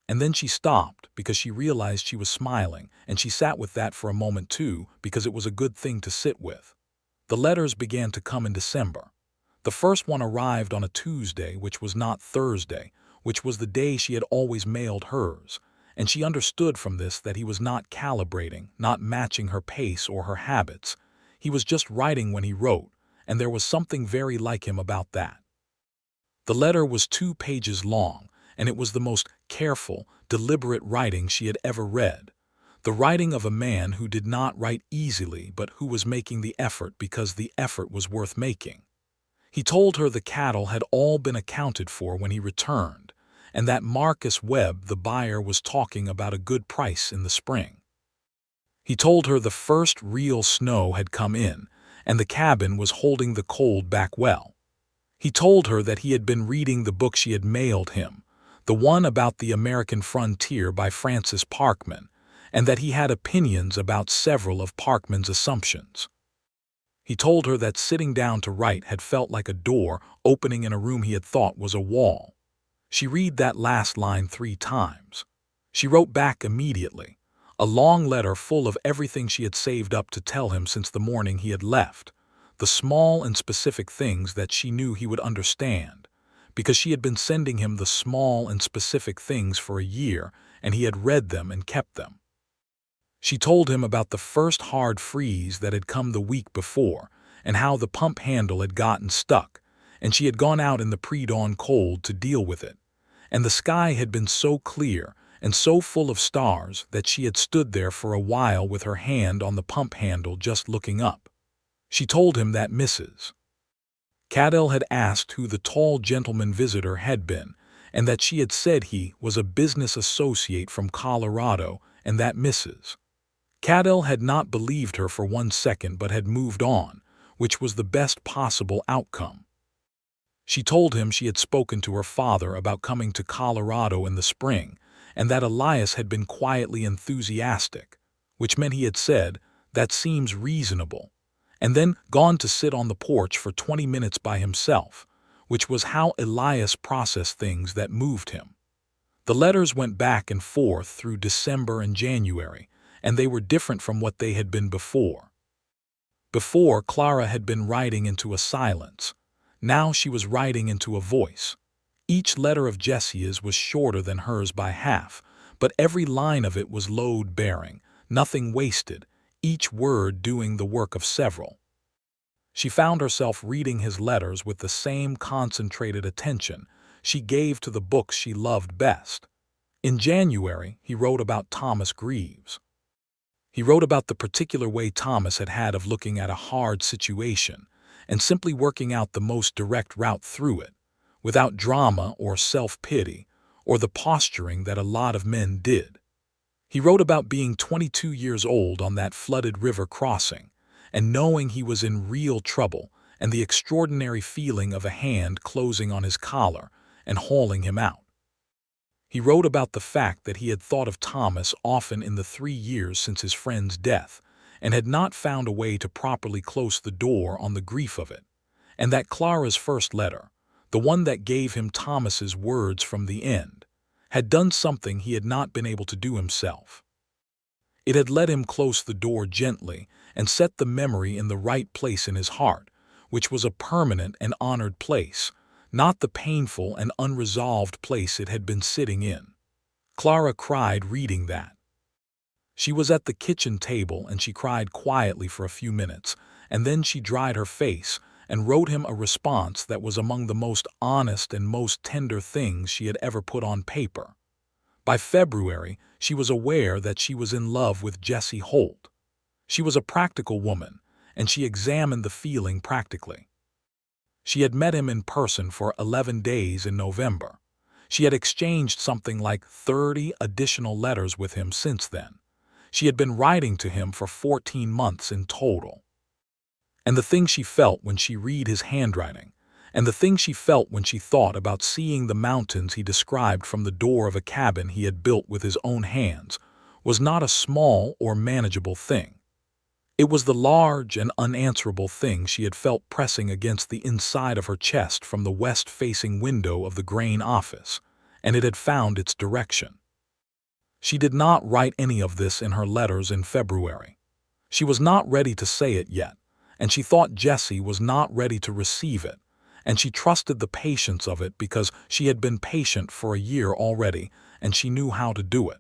and then she stopped because she realized she was smiling, and she sat with that for a moment too because it was a good thing to sit with. The letters began to come in December. The first one arrived on a Tuesday, which was not Thursday, which was the day she had always mailed hers, and she understood from this that he was not calibrating, not matching her pace or her habits. He was just writing when he wrote, and there was something very like him about that. The letter was 2 pages long, and it was the most careful, deliberate writing she had ever read. The writing of a man who did not write easily but who was making the effort because the effort was worth making. He told her the cattle had all been accounted for when he returned, and that Marcus Webb, the buyer, was talking about a good price in the spring. He told her the first real snow had come in, and the cabin was holding the cold back well. He told her that he had been reading the book she had mailed him, the one about the American frontier by Francis Parkman, and that he had opinions about several of Parkman's assumptions. He told her that sitting down to write had felt like a door opening in a room he had thought was a wall. She read that last line 3 times. She wrote back immediately, a long letter full of everything she had saved up to tell him since the morning he had left. the small and specific things that she knew he would understand, because she had been sending him the small and specific things for a year, and he had read them and kept them. She told him about the first hard freeze that had come the week before, and how the pump handle had gotten stuck, and she had gone out in the pre-dawn cold to deal with it, and the sky had been so clear and so full of stars that she had stood there for a while with her hand on the pump handle just looking up. She told him that Mrs. Cadell had asked who the tall gentleman visitor had been, and that she had said he was a business associate from Colorado, and that Mrs. Cadell had not believed her for 1 second but had moved on, which was the best possible outcome. She told him she had spoken to her father about coming to Colorado in the spring, and that Elias had been quietly enthusiastic, which meant he had said, "That seems reasonable," and then gone to sit on the porch for 20 minutes by himself, which was how Elias processed things that moved him. The letters went back and forth through December and January, and they were different from what they had been before. Before, Clara had been writing into a silence. Now she was writing into a voice. Each letter of Jesse's was shorter than hers by half, but every line of it was load-bearing, nothing wasted, each word doing the work of several. She found herself reading his letters with the same concentrated attention she gave to the books she loved best. In January, he wrote about Thomas Greaves. He wrote about the particular way Thomas had had of looking at a hard situation and simply working out the most direct route through it, without drama or self-pity or the posturing that a lot of men did. He wrote about being 22 years old on that flooded river crossing and knowing he was in real trouble, and the extraordinary feeling of a hand closing on his collar and hauling him out. He wrote about the fact that he had thought of Thomas often in the 3 years since his friend's death and had not found a way to properly close the door on the grief of it, and that Clara's first letter, the one that gave him Thomas's words from the end, had done something he had not been able to do himself. It had let him close the door gently and set the memory in the right place in his heart, which was a permanent and honored place, not the painful and unresolved place it had been sitting in. Clara cried reading that. She was at the kitchen table and she cried quietly for a few minutes, and then she dried her face and wrote him a response that was among the most honest and most tender things she had ever put on paper. By February, she was aware that she was in love with Jesse Holt. She was a practical woman, and she examined the feeling practically. She had met him in person for 11 days in November. She had exchanged something like 30 additional letters with him since then. She had been writing to him for 14 months in total. And the thing she felt when she read his handwriting, and the thing she felt when she thought about seeing the mountains he described from the door of a cabin he had built with his own hands, was not a small or manageable thing. It was the large and unanswerable thing she had felt pressing against the inside of her chest from the west-facing window of the grain office, and it had found its direction. She did not write any of this in her letters in February. She was not ready to say it yet, and she thought Jesse was not ready to receive it, and she trusted the patience of it because she had been patient for a year already, and she knew how to do it.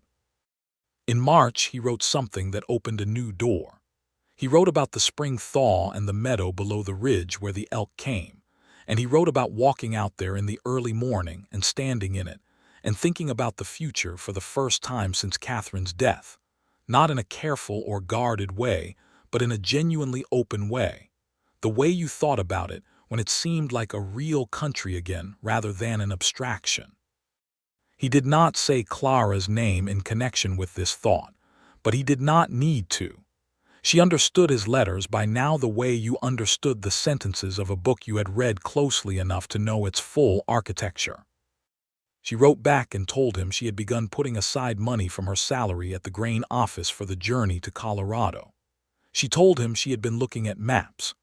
In March, he wrote something that opened a new door. He wrote about the spring thaw and the meadow below the ridge where the elk came, and he wrote about walking out there in the early morning and standing in it, and thinking about the future for the first time since Catherine's death, not in a careful or guarded way, but in a genuinely open way, the way you thought about it when it seemed like a real country again rather than an abstraction. He did not say Clara's name in connection with this thought, but he did not need to. She understood his letters by now the way you understood the sentences of a book you had read closely enough to know its full architecture. She wrote back and told him she had begun putting aside money from her salary at the grain office for the journey to Colorado. She told him she had been looking at maps.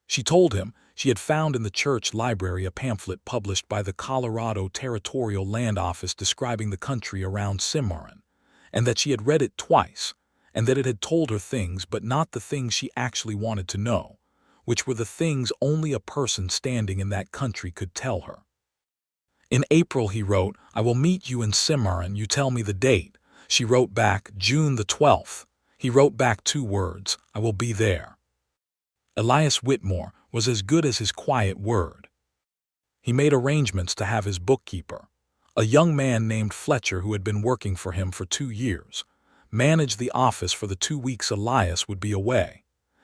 She told him she had found in the church library a pamphlet published by the Colorado Territorial Land Office describing the country around Cimarron, and that she had read it twice, and that it had told her things but not the things she actually wanted to know, which were the things only a person standing in that country could tell her. In April he wrote, "I will meet you in Cimarron, you tell me the date." She wrote back, "June the 12th. He wrote back 2 words, "I will be there." Elias Whitmore was as good as his quiet word. He made arrangements to have his bookkeeper, a young man named Fletcher who had been working for him for 2 years, manage the office for the 2 weeks Elias would be away.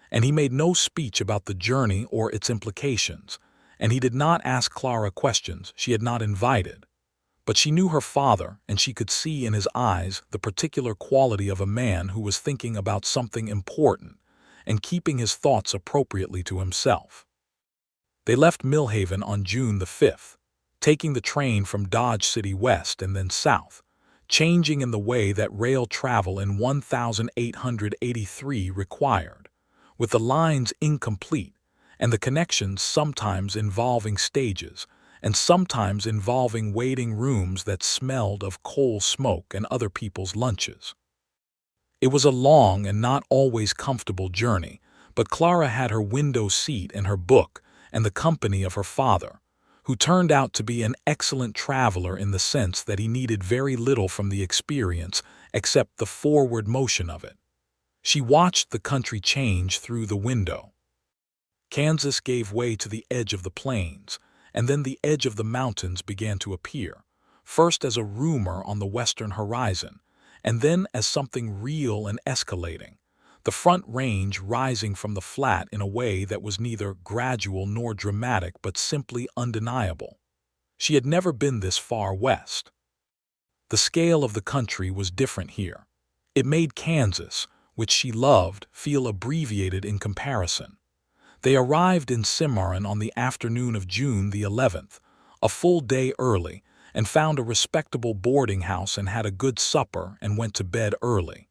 And he made no speech about the journey or its implications, and he did not ask Clara questions she had not invited. But she knew her father, and she could see in his eyes the particular quality of a man who was thinking about something important and keeping his thoughts appropriately to himself. They left Millhaven on June the 5th, taking the train from Dodge City west and then south, changing in the way that rail travel in 1883 required, with the lines incomplete and the connections sometimes involving stages and sometimes involving waiting rooms that smelled of coal smoke and other people's lunches. It was a long and not always comfortable journey, but Clara had her window seat and her book and the company of her father, who turned out to be an excellent traveler in the sense that he needed very little from the experience except the forward motion of it. She watched the country change through the window. Kansas gave way to the edge of the plains, and then the edge of the mountains began to appear, first as a rumor on the western horizon, and then as something real and escalating, the Front Range rising from the flat in a way that was neither gradual nor dramatic but simply undeniable. She had never been this far west. The scale of the country was different here. It made Kansas, which she loved, feel abbreviated in comparison. They arrived in Cimarron on the afternoon of June the 11th, a full day early, and found a respectable boarding house and had a good supper and went to bed early.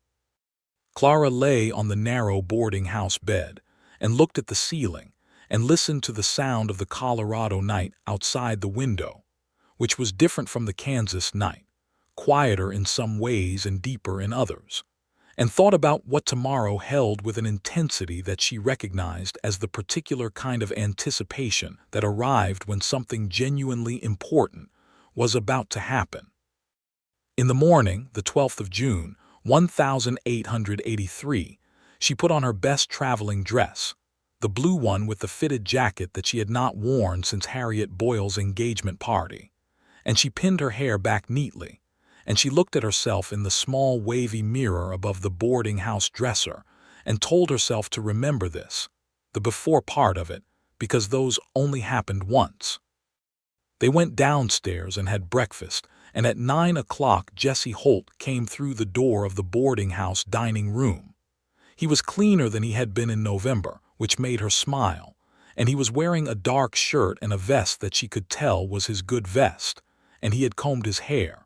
Clara lay on the narrow boarding house bed and looked at the ceiling and listened to the sound of the Colorado night outside the window, which was different from the Kansas night, quieter in some ways and deeper in others, and thought about what tomorrow held with an intensity that she recognized as the particular kind of anticipation that arrived when something genuinely important was about to happen. In the morning, the 12th of June, 1883, she put on her best traveling dress, the blue one with the fitted jacket that she had not worn since Harriet Boyle's engagement party, and she pinned her hair back neatly, and she looked at herself in the small wavy mirror above the boarding house dresser and told herself to remember this, the before part of it, because those only happened once. They went downstairs and had breakfast, and at 9 o'clock Jesse Holt came through the door of the boarding house dining room. He was cleaner than he had been in November, which made her smile, and he was wearing a dark shirt and a vest that she could tell was his good vest, and he had combed his hair.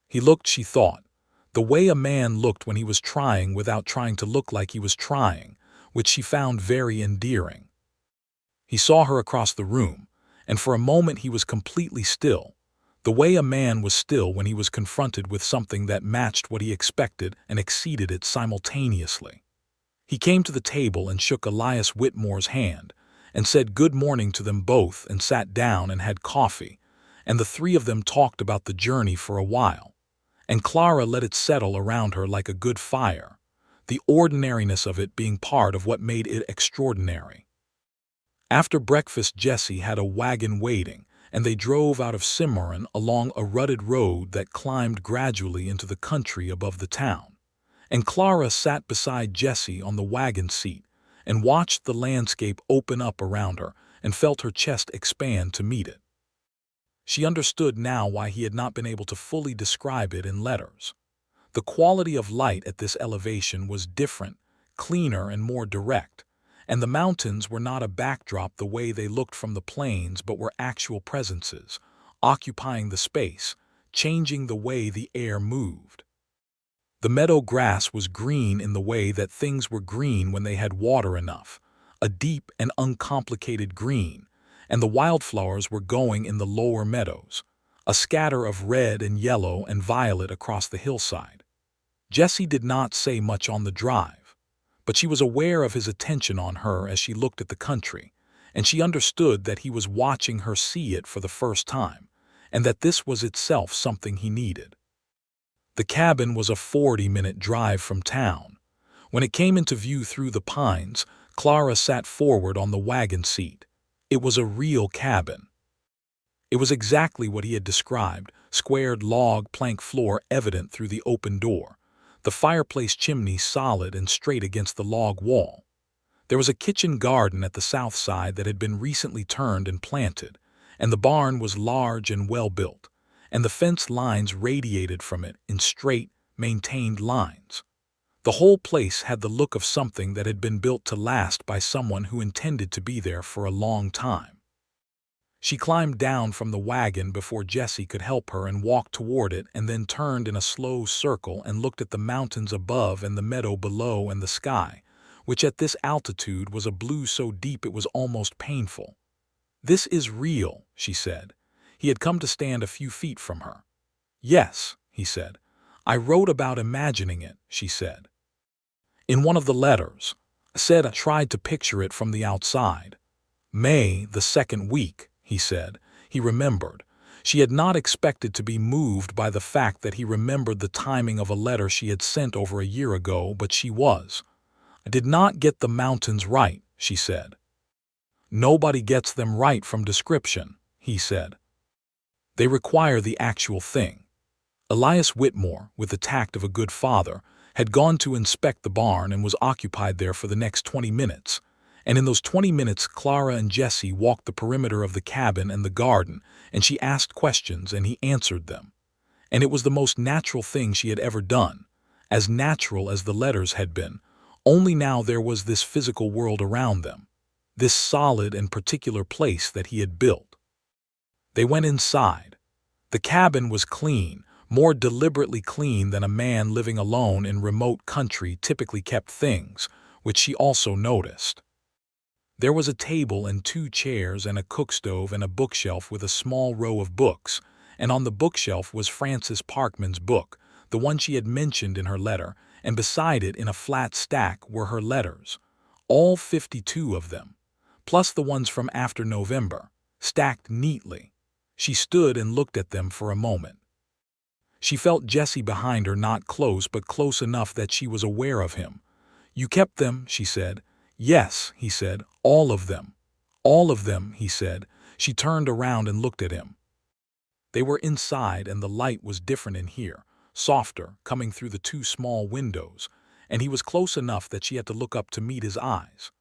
He looked, she thought, the way a man looked when he was trying without trying to look like he was trying, which she found very endearing. He saw her across the room, and for a moment he was completely still, the way a man was still when he was confronted with something that matched what he expected and exceeded it simultaneously. He came to the table and shook Elias Whitmore's hand, and said good morning to them both and sat down and had coffee, and the three of them talked about the journey for a while, and Clara let it settle around her like a good fire, the ordinariness of it being part of what made it extraordinary. After breakfast Jesse had a wagon waiting, and they drove out of Cimarron along a rutted road that climbed gradually into the country above the town, and Clara sat beside Jesse on the wagon seat and watched the landscape open up around her and felt her chest expand to meet it. She understood now why he had not been able to fully describe it in letters. The quality of light at this elevation was different, cleaner and more direct, and the mountains were not a backdrop the way they looked from the plains but were actual presences, occupying the space, changing the way the air moved. The meadow grass was green in the way that things were green when they had water enough, a deep and uncomplicated green, and the wildflowers were going in the lower meadows, a scatter of red and yellow and violet across the hillside. Jesse did not say much on the drive, but she was aware of his attention on her as she looked at the country, and she understood that he was watching her see it for the first time, and that this was itself something he needed. The cabin was a 40-minute drive from town. When it came into view through the pines, Clara sat forward on the wagon seat. It was a real cabin. It was exactly what he had described, squared log plank floor evident through the open door, the fireplace chimney solid and straight against the log wall. There was a kitchen garden at the south side that had been recently turned and planted, and the barn was large and well built, and the fence lines radiated from it in straight, maintained lines. The whole place had the look of something that had been built to last by someone who intended to be there for a long time. She climbed down from the wagon before Jesse could help her and walked toward it, and then turned in a slow circle and looked at the mountains above and the meadow below and the sky, which at this altitude was a blue so deep it was almost painful. "This is real," she said. He had come to stand a few feet from her. "Yes," he said. "I wrote about imagining it," she said. "In one of the letters. Said I tried to picture it from the outside. May, the second week," he said. He remembered. She had not expected to be moved by the fact that he remembered the timing of a letter she had sent over a year ago, but she was. "I did not get the mountains right," she said. "Nobody gets them right from description," he said. "They require the actual thing." Elias Whitmore, with the tact of a good father, had gone to inspect the barn and was occupied there for the next 20 minutes. And in those 20 minutes Clara and Jesse walked the perimeter of the cabin and the garden, and she asked questions and he answered them. And it was the most natural thing she had ever done, as natural as the letters had been, only now there was this physical world around them, this solid and particular place that he had built. They went inside. The cabin was clean, more deliberately clean than a man living alone in remote country typically kept things, which she also noticed. There was a table and 2 chairs and a cookstove and a bookshelf with a small row of books, and on the bookshelf was Francis Parkman's book, the one she had mentioned in her letter, and beside it in a flat stack were her letters, all 52 of them, plus the ones from after November, stacked neatly. She stood and looked at them for a moment. She felt Jesse behind her, not close but close enough that she was aware of him. "You kept them," she said. "Yes," he said, "all of them." "All of them," he said. She turned around and looked at him. They were inside, and the light was different in here, softer, coming through the 2 small windows, and he was close enough that she had to look up to meet his eyes.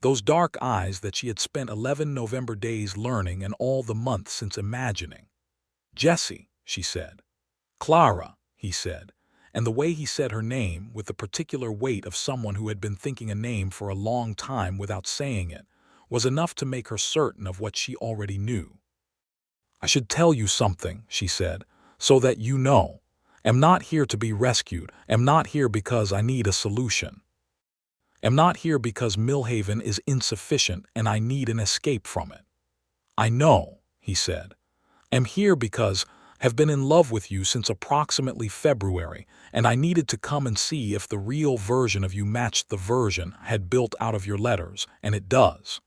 Those dark eyes that she had spent 11 November days learning and all the months since imagining. "Jesse," she said. "Clara," he said, and the way he said her name, with the particular weight of someone who had been thinking a name for a long time without saying it, was enough to make her certain of what she already knew. "I should tell you something," she said, "so that you know. Am not here to be rescued, am not here because I need a solution. Am not here because Millhaven is insufficient and I need an escape from it. I know," he said. "Am here because have been in love with you since approximately February, and I needed to come and see if the real version of you matched the version I had built out of your letters, and it does.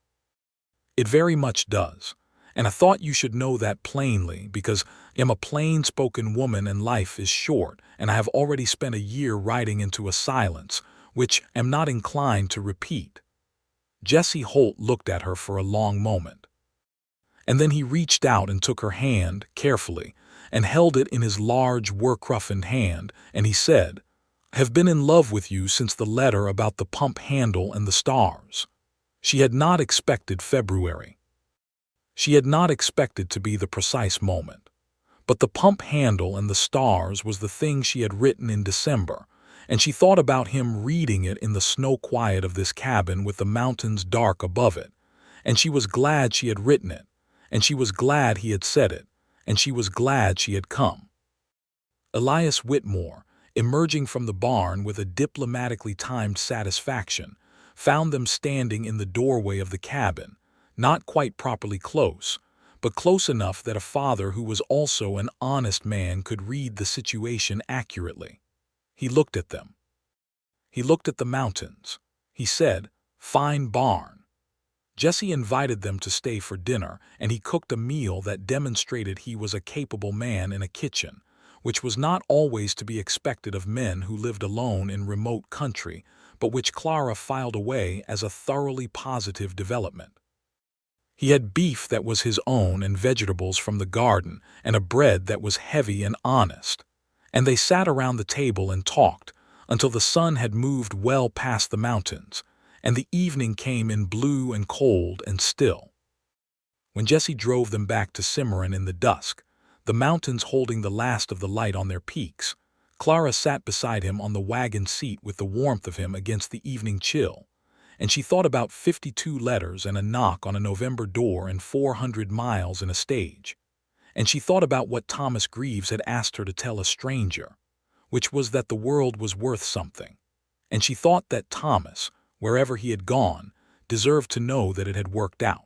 It very much does. And I thought you should know that plainly, because I am a plain-spoken woman and life is short, and I have already spent a year riding into a silence, which I am not inclined to repeat." Jesse Holt looked at her for a long moment. And then he reached out and took her hand, carefully, and held it in his large, work-roughened hand, and he said, "I have been in love with you since the letter about the pump handle and the stars." She had not expected February. She had not expected to be the precise moment. But the pump handle and the stars was the thing she had written in December, and she thought about him reading it in the snow quiet of this cabin with the mountains dark above it, and she was glad she had written it, and she was glad he had said it, and she was glad she had come. Elias Whitmore, emerging from the barn with a diplomatically timed satisfaction, found them standing in the doorway of the cabin, not quite properly close, but close enough that a father who was also an honest man could read the situation accurately. He looked at them. He looked at the mountains. He said, "Fine barn." Jesse invited them to stay for dinner, and he cooked a meal that demonstrated he was a capable man in a kitchen, which was not always to be expected of men who lived alone in remote country, but which Clara filed away as a thoroughly positive development. He had beef that was his own and vegetables from the garden and a bread that was heavy and honest. And they sat around the table and talked until the sun had moved well past the mountains, and the evening came in blue and cold and still. When Jesse drove them back to Cimarron in the dusk, the mountains holding the last of the light on their peaks, Clara sat beside him on the wagon seat with the warmth of him against the evening chill, and she thought about 52 letters and a knock on a November door and 400 miles in a stage. And she thought about what Thomas Greaves had asked her to tell a stranger, which was that the world was worth something. And she thought that Thomas, wherever he had gone, deserved to know that it had worked out.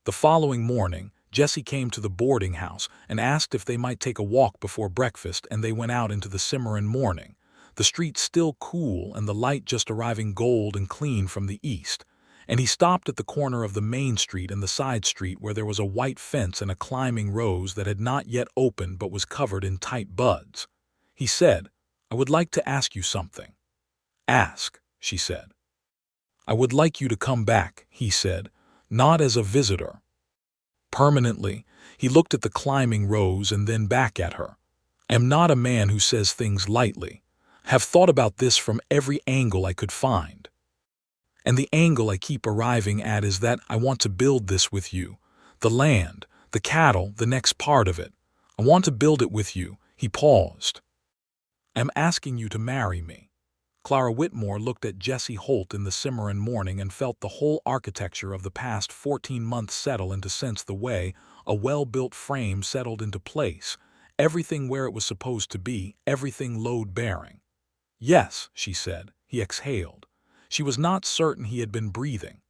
The following morning, Jesse came to the boarding house and asked if they might take a walk before breakfast, and they went out into the Cimarron morning, the street still cool and the light just arriving gold and clean from the east, and he stopped at the corner of the main street and the side street where there was a white fence and a climbing rose that had not yet opened but was covered in tight buds. He said, "I would like to ask you something." "Ask," she said. "I would like you to come back," he said, "not as a visitor." Permanently, he looked at the climbing rose and then back at her. "I am not a man who says things lightly. Have thought about this from every angle I could find. And the angle I keep arriving at is that I want to build this with you. The land, the cattle, the next part of it. I want to build it with you." He paused. "I am asking you to marry me." Clara Whitmore looked at Jesse Holt in the Cimarron morning and felt the whole architecture of the past 14 months settle into sense, the way a well-built frame settled into place, everything where it was supposed to be, everything load-bearing. "Yes," she said. He exhaled. She was not certain he had been breathing.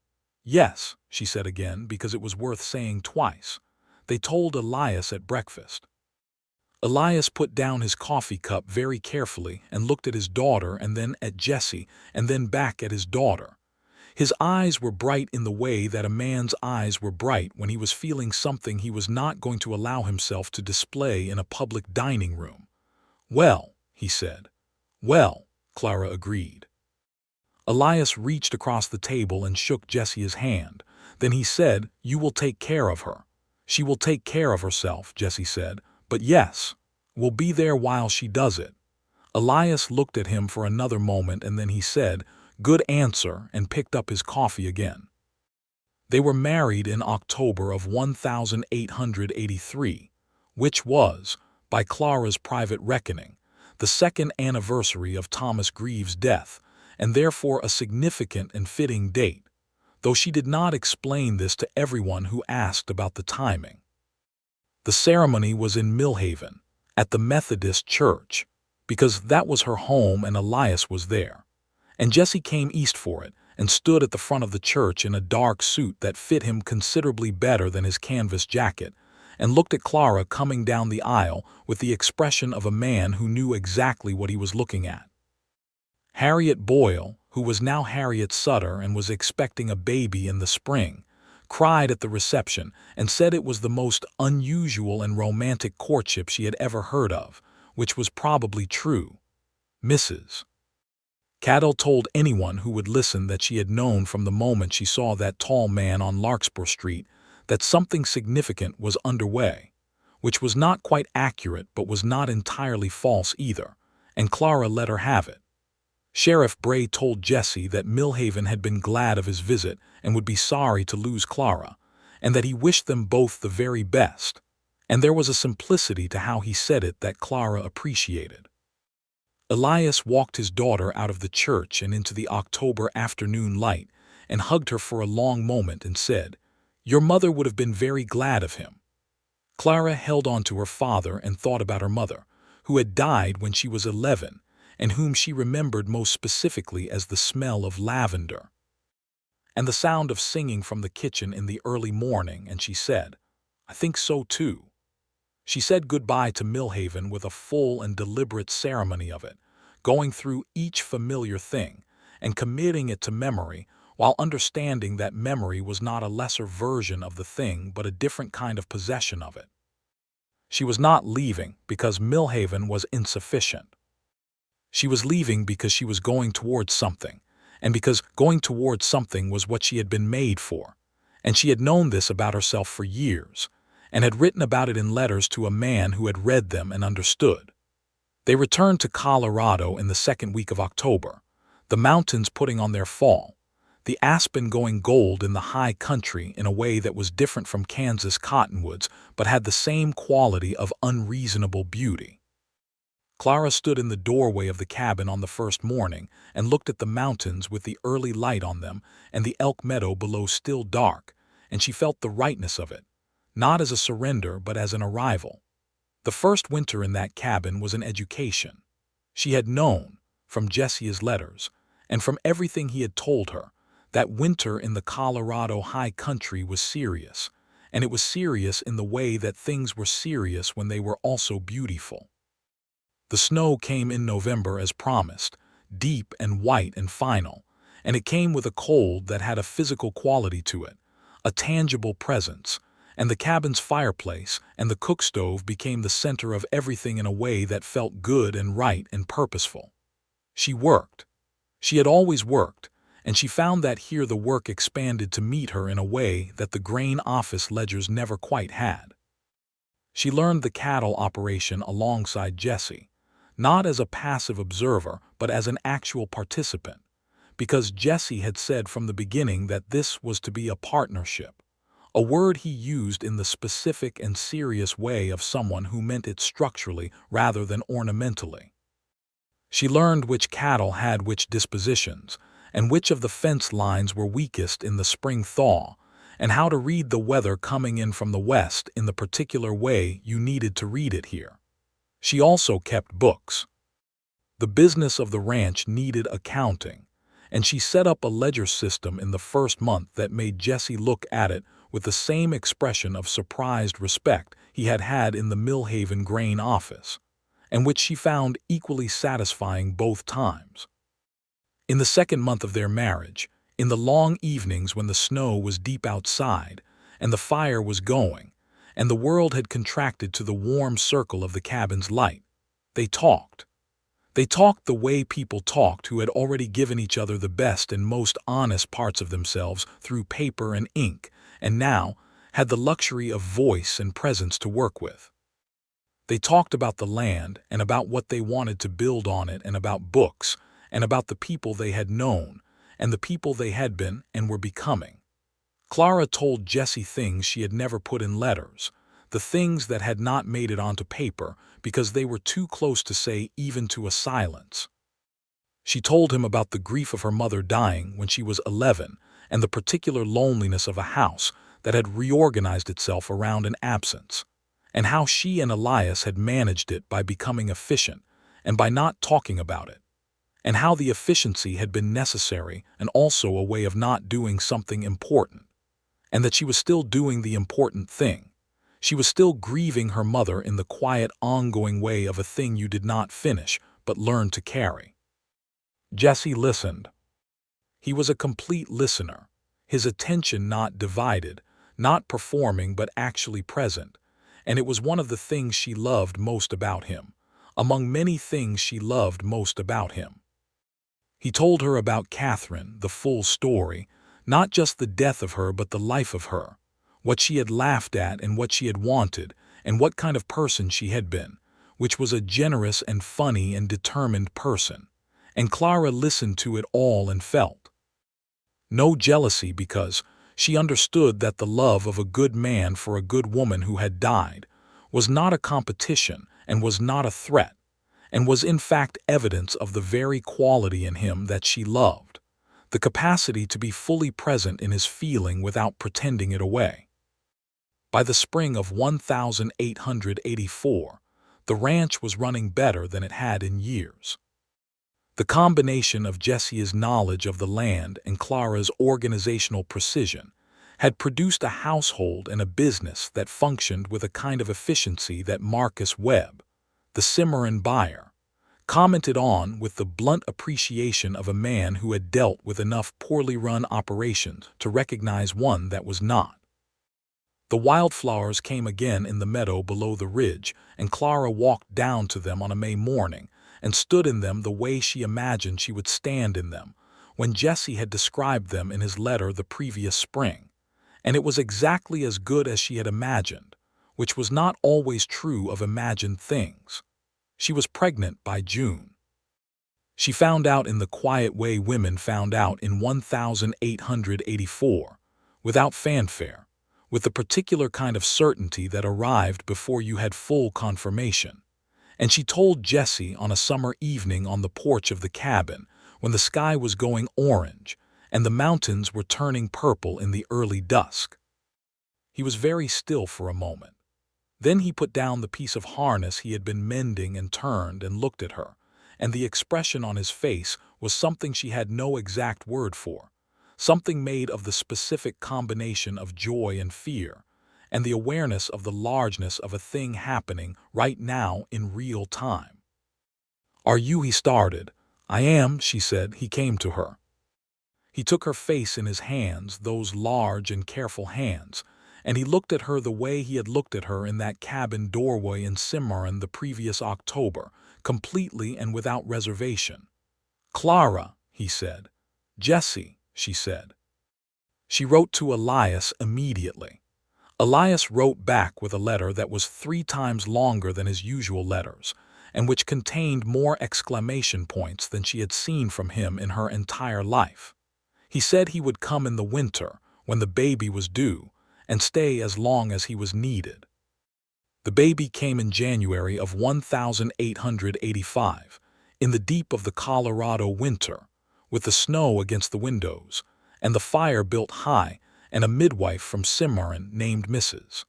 "Yes," she said again, because it was worth saying twice. They told Elias at breakfast. Elias put down his coffee cup very carefully and looked at his daughter and then at Jesse and then back at his daughter. His eyes were bright in the way that a man's eyes were bright when he was feeling something he was not going to allow himself to display in a public dining room. "Well," he said. "Well," Clara agreed. Elias reached across the table and shook Jesse's hand. Then he said, "You will take care of her." "She will take care of herself," Jesse said. "But yes, we'll be there while she does it." Elias looked at him for another moment and then he said, "Good answer," and picked up his coffee again. They were married in October of 1883, which was, by Clara's private reckoning, the second anniversary of Thomas Greaves' death, and therefore a significant and fitting date, though she did not explain this to everyone who asked about the timing. The ceremony was in Millhaven, at the Methodist Church, because that was her home and Elias was there. And Jesse came east for it and stood at the front of the church in a dark suit that fit him considerably better than his canvas jacket, and looked at Clara coming down the aisle with the expression of a man who knew exactly what he was looking at. Harriet Boyle, who was now Harriet Sutter and was expecting a baby in the spring, cried at the reception and said it was the most unusual and romantic courtship she had ever heard of, which was probably true. Mrs. Cadell told anyone who would listen that she had known from the moment she saw that tall man on Larkspur Street that something significant was underway, which was not quite accurate but was not entirely false either, and Clara let her have it. Sheriff Bray told Jesse that Millhaven had been glad of his visit and would be sorry to lose Clara, and that he wished them both the very best, and there was a simplicity to how he said it that Clara appreciated. Elias walked his daughter out of the church and into the October afternoon light and hugged her for a long moment and said, "Your mother would have been very glad of him." Clara held on to her father and thought about her mother, who had died when she was 11, and whom she remembered most specifically as the smell of lavender and the sound of singing from the kitchen in the early morning, and she said, "I think so too." She said goodbye to Millhaven with a full and deliberate ceremony of it, going through each familiar thing, and committing it to memory, while understanding that memory was not a lesser version of the thing but a different kind of possession of it. She was not leaving because Millhaven was insufficient. She was leaving because she was going towards something, and because going towards something was what she had been made for, and she had known this about herself for years, and had written about it in letters to a man who had read them and understood. They returned to Colorado in the second week of October, the mountains putting on their fall, the aspen going gold in the high country in a way that was different from Kansas cottonwoods but had the same quality of unreasonable beauty. Clara stood in the doorway of the cabin on the first morning and looked at the mountains with the early light on them and the elk meadow below still dark, and she felt the rightness of it, not as a surrender but as an arrival. The first winter in that cabin was an education. She had known, from Jesse's letters, and from everything he had told her, that winter in the Colorado high country was serious, and it was serious in the way that things were serious when they were also beautiful. The snow came in November as promised, deep and white and final, and it came with a cold that had a physical quality to it, a tangible presence, and the cabin's fireplace and the cook stove became the center of everything in a way that felt good and right and purposeful. She worked. She had always worked, and she found that here the work expanded to meet her in a way that the grain office ledgers never quite had. She learned the cattle operation alongside Jesse, not as a passive observer but as an actual participant, because Jesse had said from the beginning that this was to be a partnership, a word he used in the specific and serious way of someone who meant it structurally rather than ornamentally. She learned which cattle had which dispositions, and which of the fence lines were weakest in the spring thaw, and how to read the weather coming in from the west in the particular way you needed to read it here. She also kept books. The business of the ranch needed accounting, and she set up a ledger system in the first month that made Jesse look at it with the same expression of surprised respect he had had in the Millhaven grain office, and which she found equally satisfying both times. In the second month of their marriage, in the long evenings when the snow was deep outside, and the fire was going, and the world had contracted to the warm circle of the cabin's light, they talked. They talked the way people talked who had already given each other the best and most honest parts of themselves through paper and ink, and now had the luxury of voice and presence to work with. They talked about the land and about what they wanted to build on it and about books and about the people they had known and the people they had been and were becoming. Clara told Jesse things she had never put in letters, the things that had not made it onto paper because they were too close to say even to a silence. She told him about the grief of her mother dying when she was 11 and the particular loneliness of a house that had reorganized itself around an absence, and how she and Elias had managed it by becoming efficient and by not talking about it, and how the efficiency had been necessary and also a way of not doing something important, and that she was still doing the important thing. She was still grieving her mother in the quiet, ongoing way of a thing you did not finish but learned to carry. Jesse listened. He was a complete listener, his attention not divided, not performing but actually present, and it was one of the things she loved most about him, among many things she loved most about him. He told her about Catherine, the full story, not just the death of her but the life of her, what she had laughed at and what she had wanted, and what kind of person she had been, which was a generous and funny and determined person, and Clara listened to it all and felt no jealousy because she understood that the love of a good man for a good woman who had died was not a competition and was not a threat, and was in fact evidence of the very quality in him that she loved, the capacity to be fully present in his feeling without pretending it away. By the spring of 1884, the ranch was running better than it had in years. The combination of Jesse's knowledge of the land and Clara's organizational precision had produced a household and a business that functioned with a kind of efficiency that Marcus Webb, the Cimarron buyer, commented on with the blunt appreciation of a man who had dealt with enough poorly run operations to recognize one that was not. The wildflowers came again in the meadow below the ridge, and Clara walked down to them on a May morning and stood in them the way she imagined she would stand in them when Jesse had described them in his letter the previous spring. And it was exactly as good as she had imagined, which was not always true of imagined things. She was pregnant by June. She found out in the quiet way women found out in 1884, without fanfare, with the particular kind of certainty that arrived before you had full confirmation. And she told Jesse on a summer evening on the porch of the cabin, when the sky was going orange and the mountains were turning purple in the early dusk. He was very still for a moment. Then he put down the piece of harness he had been mending and turned and looked at her, and the expression on his face was something she had no exact word for, something made of the specific combination of joy and fear, and the awareness of the largeness of a thing happening right now in real time. "Are you?" he started. "I am," she said. He came to her. He took her face in his hands, those large and careful hands, and he looked at her the way he had looked at her in that cabin doorway in Cimarron the previous October, completely and without reservation. "Clara," he said. "Jesse," she said. She wrote to Elias immediately. Elias wrote back with a letter that was 3 times longer than his usual letters, and which contained more exclamation points than she had seen from him in her entire life. He said he would come in the winter, when the baby was due, and stay as long as he was needed. The baby came in January of 1885, in the deep of the Colorado winter, with the snow against the windows, and the fire built high, and a midwife from Cimarron named Mrs.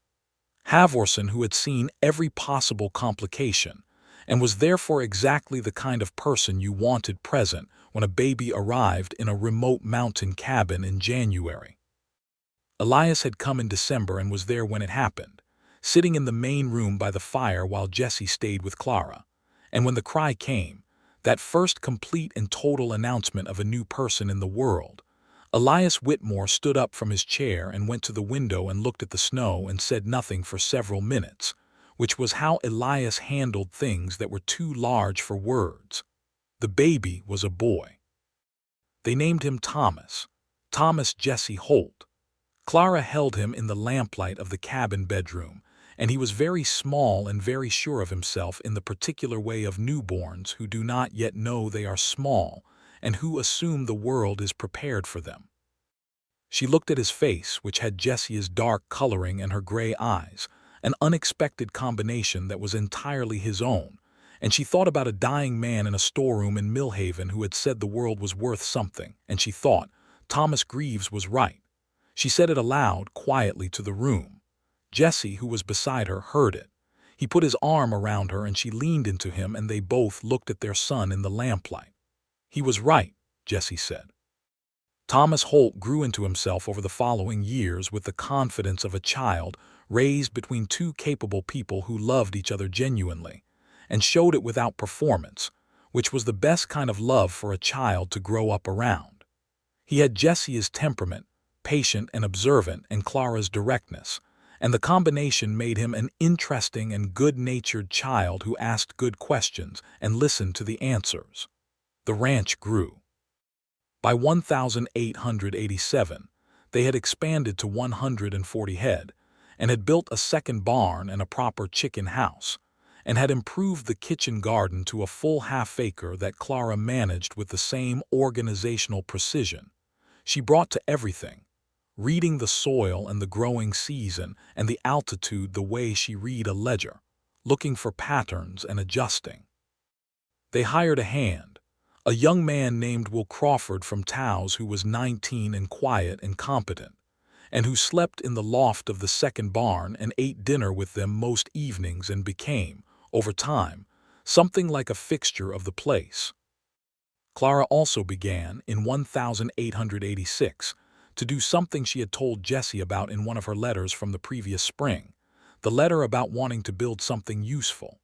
Havorson, who had seen every possible complication, and was therefore exactly the kind of person you wanted present when a baby arrived in a remote mountain cabin in January. Elias had come in December and was there when it happened, sitting in the main room by the fire while Jesse stayed with Clara. And when the cry came, that first complete and total announcement of a new person in the world, Elias Whitmore stood up from his chair and went to the window and looked at the snow and said nothing for several minutes, which was how Elias handled things that were too large for words. The baby was a boy. They named him Thomas Jesse Holt. Clara held him in the lamplight of the cabin bedroom, and he was very small and very sure of himself in the particular way of newborns who do not yet know they are small and who assume the world is prepared for them. She looked at his face, which had Jesse's dark coloring and her gray eyes, an unexpected combination that was entirely his own, and she thought about a dying man in a storeroom in Millhaven who had said the world was worth something, and she thought, Thomas Greaves was right. She said it aloud, quietly, to the room. Jesse, who was beside her, heard it. He put his arm around her and she leaned into him, and they both looked at their son in the lamplight. "He was right," Jesse said. Thomas Holt grew into himself over the following years with the confidence of a child raised between 2 capable people who loved each other genuinely, and showed it without performance, which was the best kind of love for a child to grow up around. He had Jesse's temperament, patient and observant, and Clara's directness, and the combination made him an interesting and good-natured child who asked good questions and listened to the answers. The ranch grew. By 1887, they had expanded to 140 head, and had built a second barn and a proper chicken house, and had improved the kitchen garden to a full half-acre that Clara managed with the same organizational precision she brought to everything, reading the soil and the growing season and the altitude the way she read a ledger, looking for patterns and adjusting. They hired a hand, a young man named Will Crawford from Taos, who was 19 and quiet and competent, and who slept in the loft of the second barn and ate dinner with them most evenings and became, over time, something like a fixture of the place. Clara also began, in 1886, to do something she had told Jesse about in one of her letters from the previous spring, the letter about wanting to build something useful.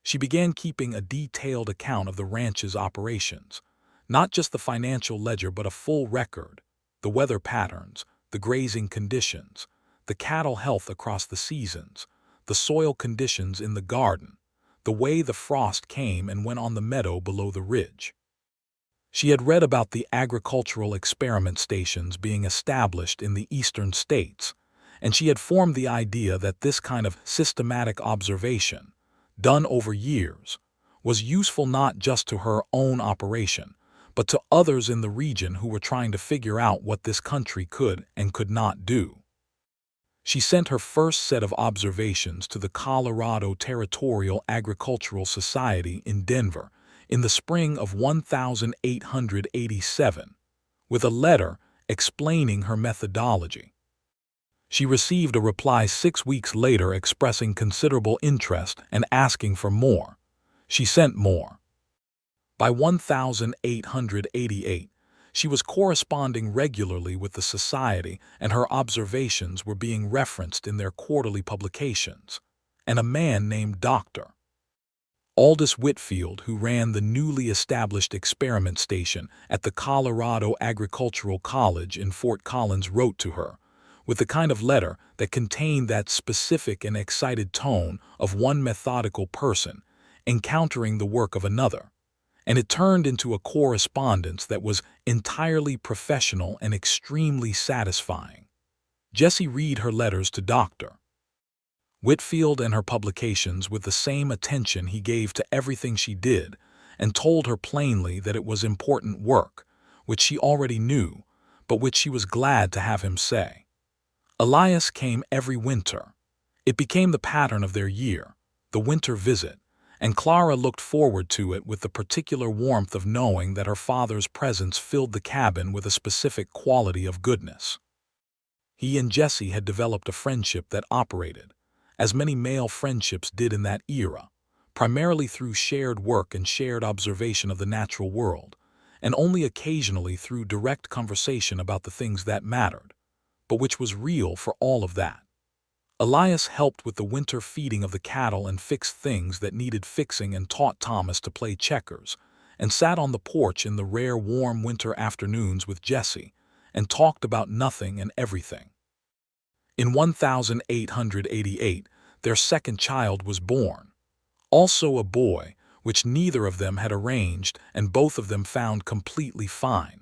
She began keeping a detailed account of the ranch's operations, not just the financial ledger but a full record, the weather patterns, the grazing conditions, the cattle health across the seasons, the soil conditions in the garden, the way the frost came and went on the meadow below the ridge. She had read about the agricultural experiment stations being established in the eastern states, and she had formed the idea that this kind of systematic observation, done over years, was useful not just to her own operation, but to others in the region who were trying to figure out what this country could and could not do. She sent her first set of observations to the Colorado Territorial Agricultural Society in Denver in the spring of 1887, with a letter explaining her methodology. She received a reply 6 weeks later expressing considerable interest and asking for more. She sent more. By 1888, she was corresponding regularly with the society and her observations were being referenced in their quarterly publications. And a man named Dr. Aldous Whitfield, who ran the newly established experiment station at the Colorado Agricultural College in Fort Collins, wrote to her, with the kind of letter that contained that specific and excited tone of one methodical person encountering the work of another. And it turned into a correspondence that was entirely professional and extremely satisfying. Jesse read her letters to Dr. Whitfield and her publications with the same attention he gave to everything she did, and told her plainly that it was important work, which she already knew, but which she was glad to have him say. Elias came every winter. It became the pattern of their year, the winter visit, and Clara looked forward to it with the particular warmth of knowing that her father's presence filled the cabin with a specific quality of goodness. He and Jesse had developed a friendship that operated, as many male friendships did in that era, primarily through shared work and shared observation of the natural world, and only occasionally through direct conversation about the things that mattered, but which was real for all of that. Elias helped with the winter feeding of the cattle and fixed things that needed fixing and taught Thomas to play checkers, and sat on the porch in the rare warm winter afternoons with Jesse and talked about nothing and everything. In 1888, their second child was born, also a boy, which neither of them had arranged and both of them found completely fine.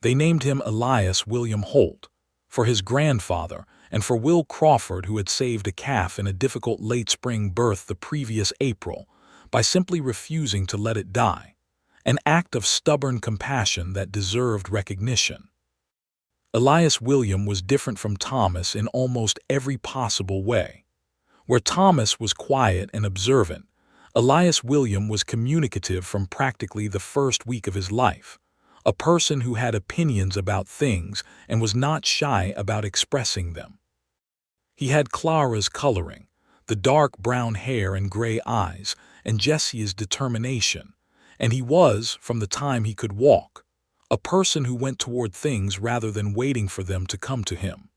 They named him Elias William Holt, for his grandfather, and for Will Crawford, who had saved a calf in a difficult late spring birth the previous April by simply refusing to let it die, an act of stubborn compassion that deserved recognition. Elias William was different from Thomas in almost every possible way. Where Thomas was quiet and observant, Elias William was communicative from practically the first week of his life, a person who had opinions about things and was not shy about expressing them. He had Clara's coloring, the dark brown hair and gray eyes, and Jesse's determination, and he was, from the time he could walk, a person who went toward things rather than waiting for them to come to him.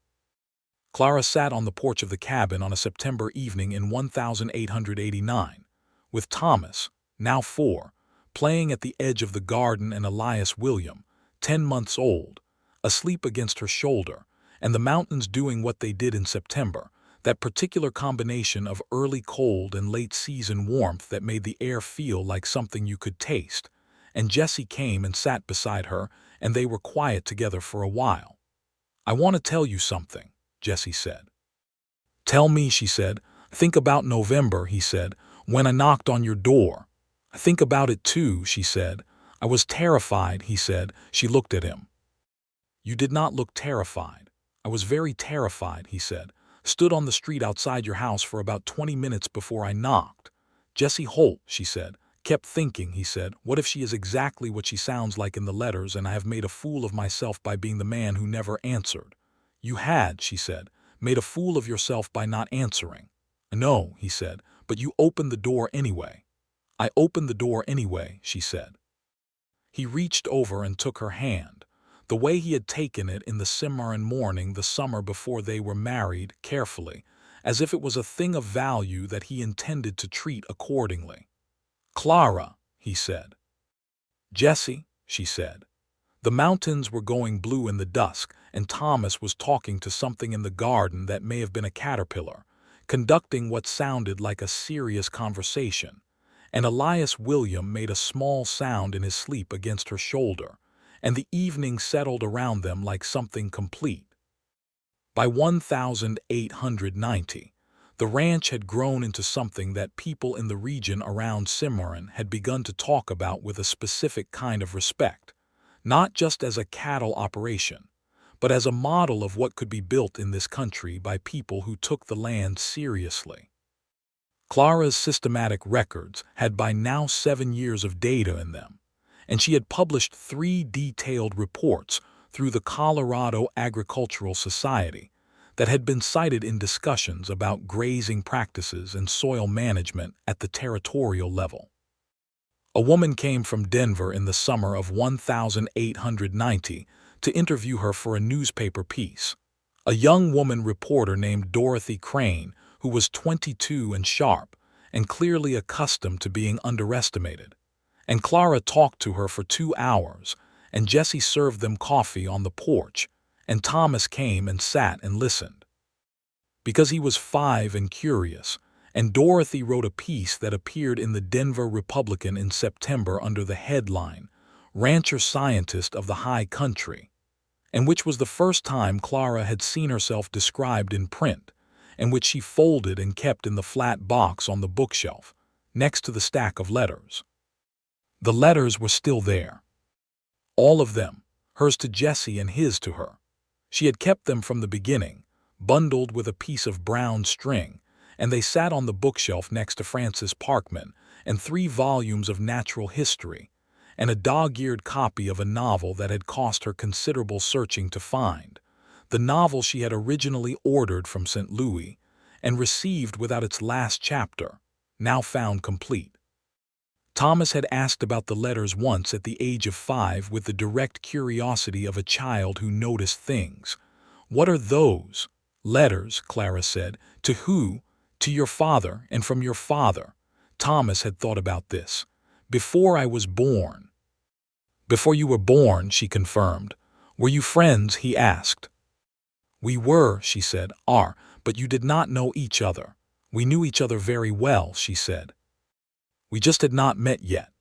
Clara sat on the porch of the cabin on a September evening in 1889, with Thomas, now 4, playing at the edge of the garden and Elias William, 10 months old, asleep against her shoulder, and the mountains doing what they did in September, that particular combination of early cold and late season warmth that made the air feel like something you could taste, and Jesse came and sat beside her, and they were quiet together for a while. "I want to tell you something," Jesse said. "Tell me," she said. "Think about November," he said, "when I knocked on your door." "I think about it too," she said. "I was terrified," he said. She looked at him. "You did not look terrified." "I was very terrified," he said. "Stood on the street outside your house for about 20 minutes before I knocked." "Jesse Holt," she said. "Kept thinking," he said, "what if she is exactly what she sounds like in the letters and I have made a fool of myself by being the man who never answered?" "You had," she said, "made a fool of yourself by not answering." "No," he said, "but you opened the door anyway." "I opened the door anyway," she said. He reached over and took her hand, the way he had taken it in the Cimarron morning the summer before they were married, carefully, as if it was a thing of value that he intended to treat accordingly. "Clara," he said. "Jesse," she said. The mountains were going blue in the dusk, and Thomas was talking to something in the garden that may have been a caterpillar, conducting what sounded like a serious conversation, and Elias William made a small sound in his sleep against her shoulder, and the evening settled around them like something complete. By 1890, the ranch had grown into something that people in the region around Cimarron had begun to talk about with a specific kind of respect, not just as a cattle operation, but as a model of what could be built in this country by people who took the land seriously. Clara's systematic records had by now 7 years of data in them, and she had published 3 detailed reports through the Colorado Agricultural Society that had been cited in discussions about grazing practices and soil management at the territorial level. A woman came from Denver in the summer of 1890 to interview her for a newspaper piece. A young woman reporter named Dorothy Crane, who was 22 and sharp, and clearly accustomed to being underestimated. And Clara talked to her for 2 hours, and Jesse served them coffee on the porch, and Thomas came and sat and listened. Because he was 5 and curious, and Dorothy wrote a piece that appeared in the Denver Republican in September under the headline, "Rancher Scientist of the High Country," and which was the first time Clara had seen herself described in print, and which she folded and kept in the flat box on the bookshelf, next to the stack of letters. The letters were still there. All of them, hers to Jesse and his to her. She had kept them from the beginning, bundled with a piece of brown string, and they sat on the bookshelf next to Francis Parkman and 3 volumes of natural history, and a dog-eared copy of a novel that had cost her considerable searching to find, the novel she had originally ordered from St. Louis and received without its last chapter, now found complete. Thomas had asked about the letters once at the age of 5 with the direct curiosity of a child who noticed things. "What are those?" "Letters," Clara said. "To who?" "To your father, and from your father." Thomas had thought about this. "Before I was born." "Before you were born," she confirmed. "Were you friends?" he asked. "We were," she said. But you did not know each other." "We knew each other very well," she said. "We just had not met yet."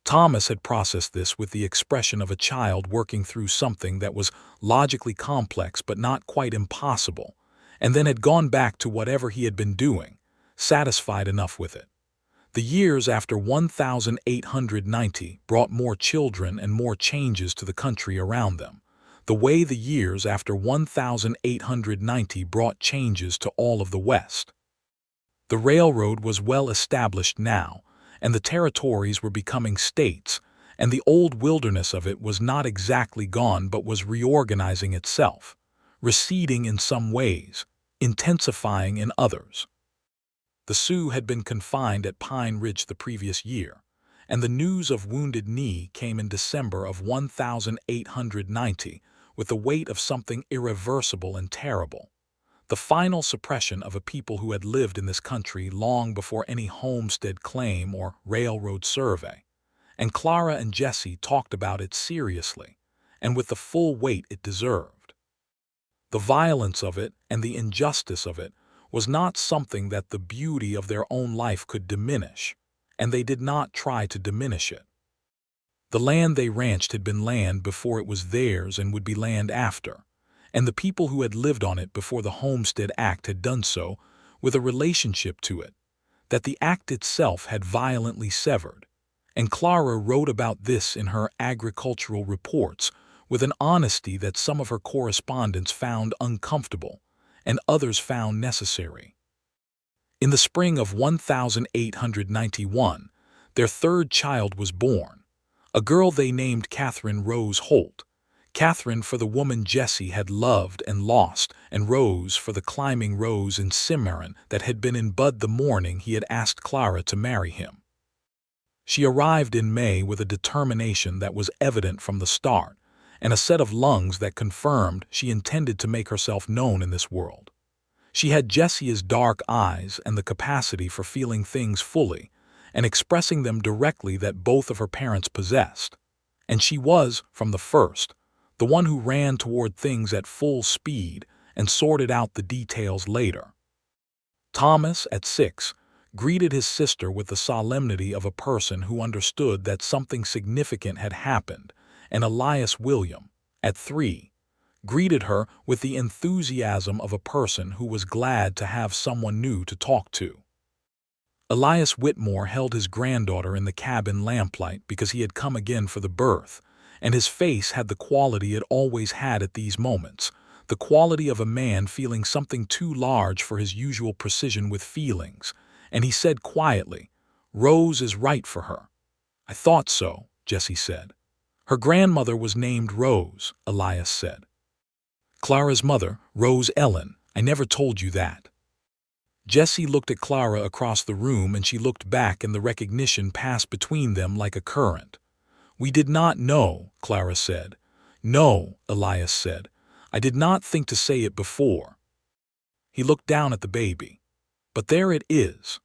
Thomas had processed this with the expression of a child working through something that was logically complex but not quite impossible, and then had gone back to whatever he had been doing, satisfied enough with it. The years after 1890 brought more children and more changes to the country around them, the way the years after 1890 brought changes to all of the West. The railroad was well established now, and the territories were becoming states, and the old wilderness of it was not exactly gone but was reorganizing itself, receding in some ways, intensifying in others. The Sioux had been confined at Pine Ridge the previous year, and the news of Wounded Knee came in December of 1890 with the weight of something irreversible and terrible. The final suppression of a people who had lived in this country long before any homestead claim or railroad survey, and Clara and Jesse talked about it seriously, and with the full weight it deserved. The violence of it and the injustice of it was not something that the beauty of their own life could diminish, and they did not try to diminish it. The land they ranched had been land before it was theirs and would be land after, and the people who had lived on it before the Homestead Act had done so with a relationship to it that the act itself had violently severed, and Clara wrote about this in her agricultural reports with an honesty that some of her correspondents found uncomfortable and others found necessary. In the spring of 1891, their 3rd child was born, a girl they named Catherine Rose Holt. Catherine for the woman Jesse had loved and lost, and Rose for the climbing rose in Cimarron that had been in bud the morning he had asked Clara to marry him. She arrived in May with a determination that was evident from the start, and a set of lungs that confirmed she intended to make herself known in this world. She had Jesse's dark eyes and the capacity for feeling things fully and expressing them directly that both of her parents possessed. And she was, from the first, the one who ran toward things at full speed and sorted out the details later. Thomas, at 6, greeted his sister with the solemnity of a person who understood that something significant had happened, and Elias William, at 3, greeted her with the enthusiasm of a person who was glad to have someone new to talk to. Elias Whitmore held his granddaughter in the cabin lamplight because he had come again for the birth, and his face had the quality it always had at these moments, the quality of a man feeling something too large for his usual precision with feelings, and he said quietly, "Rose is right for her." "I thought so," Jesse said. "Her grandmother was named Rose," Elias said. "Clara's mother, Rose Ellen. I never told you that." Jesse looked at Clara across the room and she looked back and the recognition passed between them like a current. "We did not know," Clara said. "No," Elias said. "I did not think to say it before." He looked down at the baby. But there it is.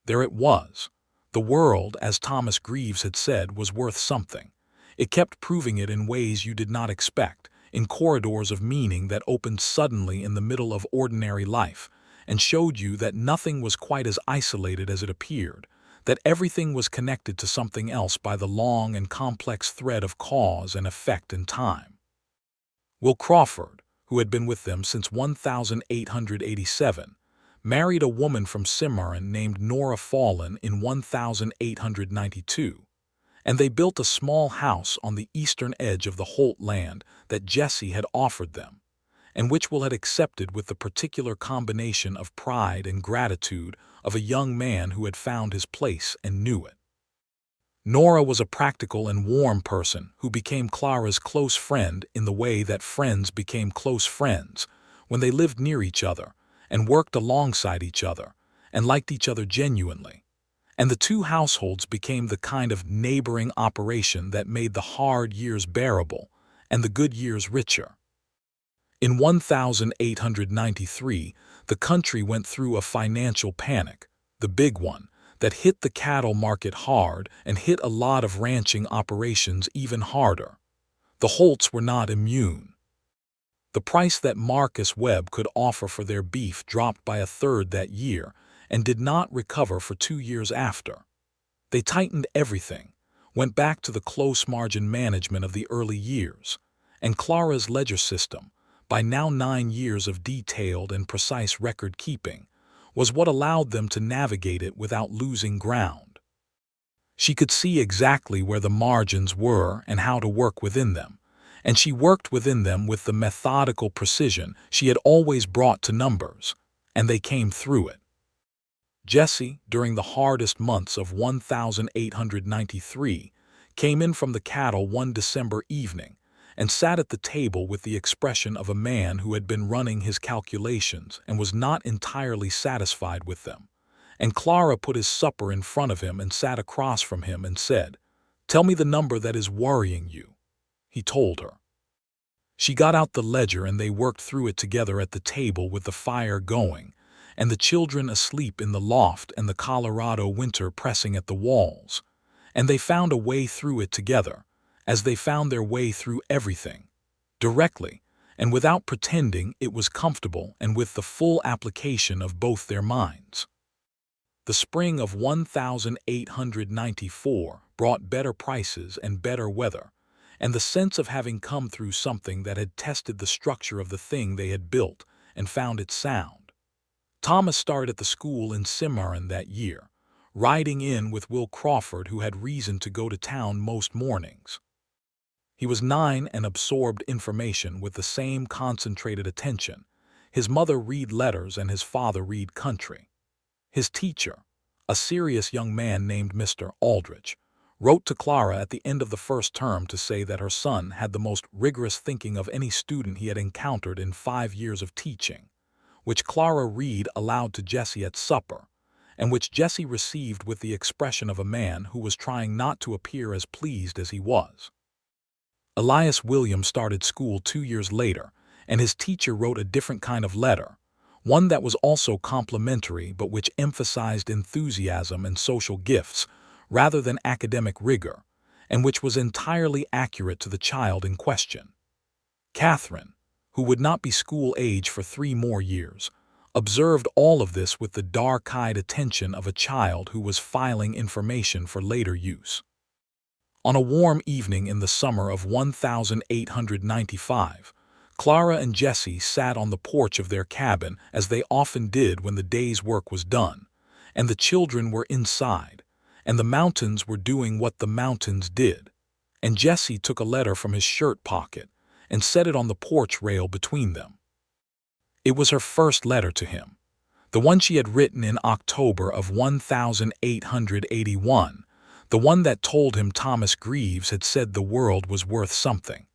There it was. The world, as Thomas Greaves had said, was worth something. It kept proving it in ways you did not expect, in corridors of meaning that opened suddenly in the middle of ordinary life, and showed you that nothing was quite as isolated as it appeared, that everything was connected to something else by the long and complex thread of cause and effect in time. Will Crawford, who had been with them since 1887, married a woman from Cimarron named Nora Fallon in 1892, and they built a small house on the eastern edge of the Holt land that Jesse had offered them, and which Will had accepted with the particular combination of pride and gratitude of a young man who had found his place and knew it. Nora was a practical and warm person who became Clara's close friend in the way that friends became close friends when they lived near each other and worked alongside each other and liked each other genuinely. And the two households became the kind of neighboring operation that made the hard years bearable and the good years richer. In 1893, the country went through a financial panic, the big one, that hit the cattle market hard and hit a lot of ranching operations even harder. The Holts were not immune. The price that Marcus Webb could offer for their beef dropped by a third that year and did not recover for 2 years after. They tightened everything, went back to the close margin management of the early years, and Clara's ledger system, by now 9 years of detailed and precise record keeping, was what allowed them to navigate it without losing ground. She could see exactly where the margins were and how to work within them, and she worked within them with the methodical precision she had always brought to numbers, and they came through it. Jesse, during the hardest months of 1893, came in from the cattle one December evening and sat at the table with the expression of a man who had been running his calculations and was not entirely satisfied with them. And Clara put his supper in front of him and sat across from him and said, "Tell me the number that is worrying you." He told her. She got out the ledger and they worked through it together at the table with the fire going, and the children asleep in the loft and the Colorado winter pressing at the walls. And they found a way through it together, as they found their way through everything, directly, and without pretending it was comfortable and with the full application of both their minds. The spring of 1894 brought better prices and better weather, and the sense of having come through something that had tested the structure of the thing they had built and found it sound. Thomas started at the school in Cimarron that year, riding in with Will Crawford, who had reason to go to town most mornings. He was 9 and absorbed information with the same concentrated attention. His mother read letters and his father read country. His teacher, a serious young man named Mr. Aldrich, wrote to Clara at the end of the first term to say that her son had the most rigorous thinking of any student he had encountered in 5 years of teaching, which Clara read aloud to Jesse at supper, and which Jesse received with the expression of a man who was trying not to appear as pleased as he was. Elias William started school 2 years later, and his teacher wrote a different kind of letter, one that was also complimentary but which emphasized enthusiasm and social gifts rather than academic rigor, and which was entirely accurate to the child in question. Catherine, who would not be school-age for 3 more years, observed all of this with the dark-eyed attention of a child who was filing information for later use. On a warm evening in the summer of 1895, Clara and Jesse sat on the porch of their cabin as they often did when the day's work was done, and the children were inside, and the mountains were doing what the mountains did, and Jesse took a letter from his shirt pocket and set it on the porch rail between them. It was her first letter to him, the one she had written in October of 1881, the one that told him Thomas Greaves had said the world was worth something.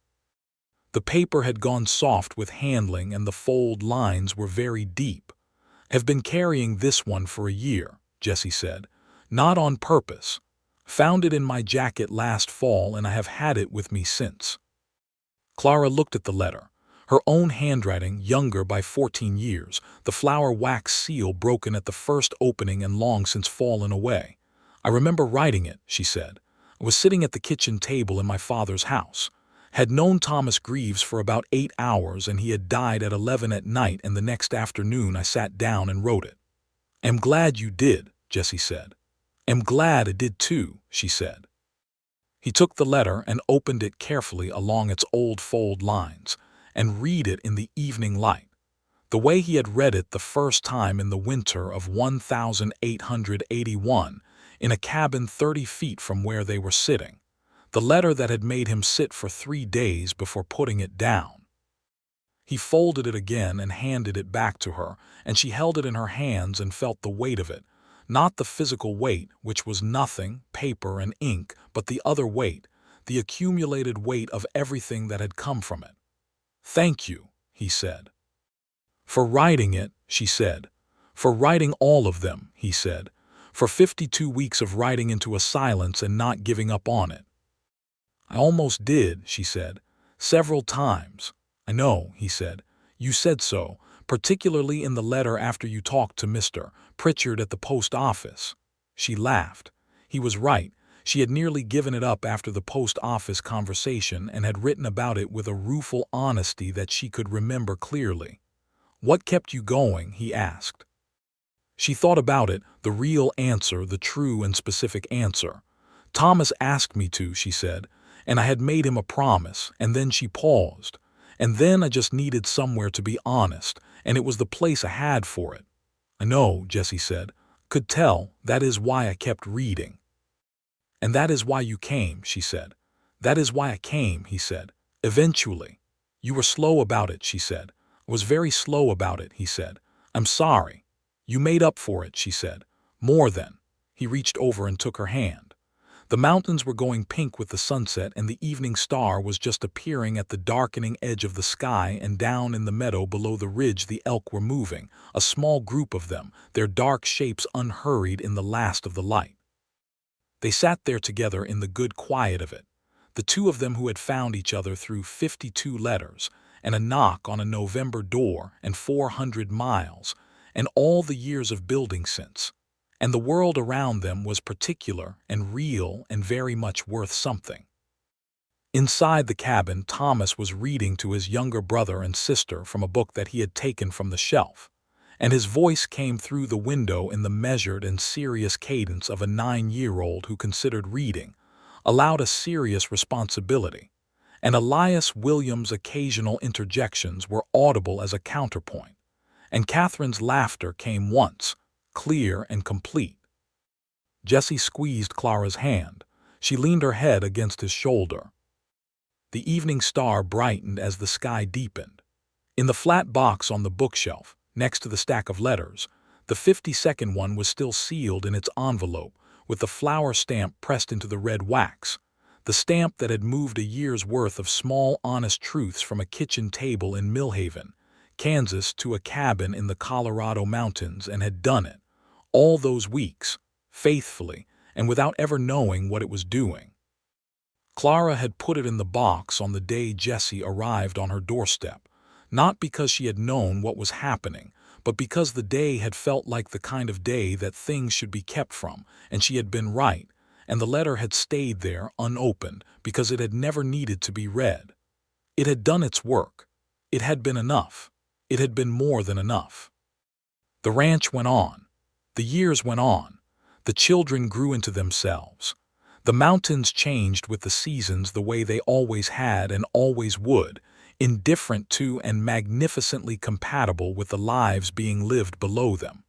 The paper had gone soft with handling and the fold lines were very deep. "Have been carrying this one for a year," Jesse said. "Not on purpose. Found it in my jacket last fall and I have had it with me since." Clara looked at the letter, her own handwriting younger by 14 years, the flower wax seal broken at the first opening and long since fallen away. "I remember writing it," she said. "I was sitting at the kitchen table in my father's house. Had known Thomas Greaves for about 8 hours and he had died at 11 at night, and the next afternoon I sat down and wrote it." "Am glad you did," Jesse said. "Am glad I did too," she said. He took the letter and opened it carefully along its old fold lines, and read it in the evening light, the way he had read it the first time in the winter of 1881, in a cabin 30 feet from where they were sitting, the letter that had made him sit for 3 days before putting it down. He folded it again and handed it back to her, and she held it in her hands and felt the weight of it, not the physical weight, which was nothing, paper and ink, but the other weight, the accumulated weight of everything that had come from it. "Thank you," he said. "For writing it," she said. "For writing all of them," he said. "For 52 weeks of writing into a silence and not giving up on it." "I almost did," she said. "Several times." "I know," he said. "You said so, particularly in the letter after you talked to Mr. Pritchard at the post office." She laughed. He was right. She had nearly given it up after the post office conversation and had written about it with a rueful honesty that she could remember clearly. "What kept you going?" he asked. She thought about it, the real answer, the true and specific answer. "Thomas asked me to," she said, "and I had made him a promise," and then she paused. "And then I just needed somewhere to be honest, and it was the place I had for it." "I know," Jesse said. "Could tell. That is why I kept reading." "And that is why you came," she said. "That is why I came," he said. "Eventually." "You were slow about it," she said. "I was very slow about it," he said. "I'm sorry." "You made up for it," she said. "More than." He reached over and took her hand. The mountains were going pink with the sunset, and the evening star was just appearing at the darkening edge of the sky, and down in the meadow below the ridge the elk were moving, a small group of them, their dark shapes unhurried in the last of the light. They sat there together in the good quiet of it, the two of them who had found each other through 52 letters, and a knock on a November door, and 400 miles, and all the years of building since. And the world around them was particular and real and very much worth something. Inside the cabin, Thomas was reading to his younger brother and sister from a book that he had taken from the shelf, and his voice came through the window in the measured and serious cadence of a 9-year-old who considered reading allowed a serious responsibility, and Elias Williams' occasional interjections were audible as a counterpoint, and Catherine's laughter came once, clear and complete. Jesse squeezed Clara's hand. She leaned her head against his shoulder. The evening star brightened as the sky deepened. In the flat box on the bookshelf, next to the stack of letters, the 52nd one was still sealed in its envelope, with the flower stamp pressed into the red wax, the stamp that had moved a year's worth of small, honest truths from a kitchen table in Millhaven, Kansas, to a cabin in the Colorado mountains, and had done it, all those weeks, faithfully, and without ever knowing what it was doing. Clara had put it in the box on the day Jesse arrived on her doorstep, not because she had known what was happening, but because the day had felt like the kind of day that things should be kept from, and she had been right, and the letter had stayed there unopened because it had never needed to be read. It had done its work. It had been enough. It had been more than enough. The ranch went on. The years went on. The children grew into themselves. The mountains changed with the seasons the way they always had and always would, indifferent to and magnificently compatible with the lives being lived below them.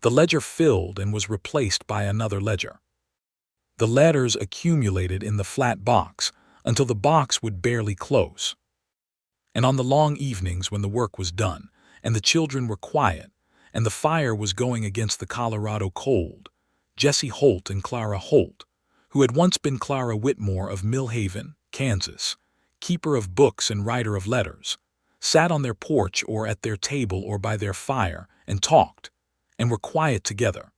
The ledger filled and was replaced by another ledger. The letters accumulated in the flat box until the box would barely close. And on the long evenings when the work was done, and the children were quiet, and the fire was going against the Colorado cold, Jesse Holt and Clara Holt, who had once been Clara Whitmore of Millhaven, Kansas, keeper of books and writer of letters, sat on their porch or at their table or by their fire and talked, and were quiet together,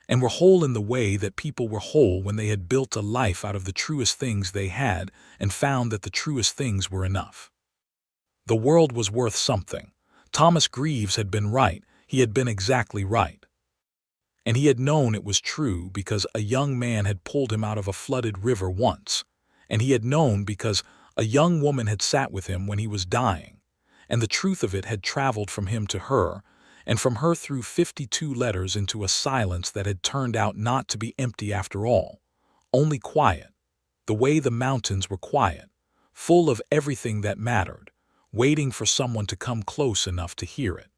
and were whole in the way that people were whole when they had built a life out of the truest things they had and found that the truest things were enough. The world was worth something. Thomas Greaves had been right. He had been exactly right. And he had known it was true because a young man had pulled him out of a flooded river once, and he had known because a young woman had sat with him when he was dying, and the truth of it had traveled from him to her, and from her through 52 letters into a silence that had turned out not to be empty after all, only quiet, the way the mountains were quiet, full of everything that mattered, waiting for someone to come close enough to hear it.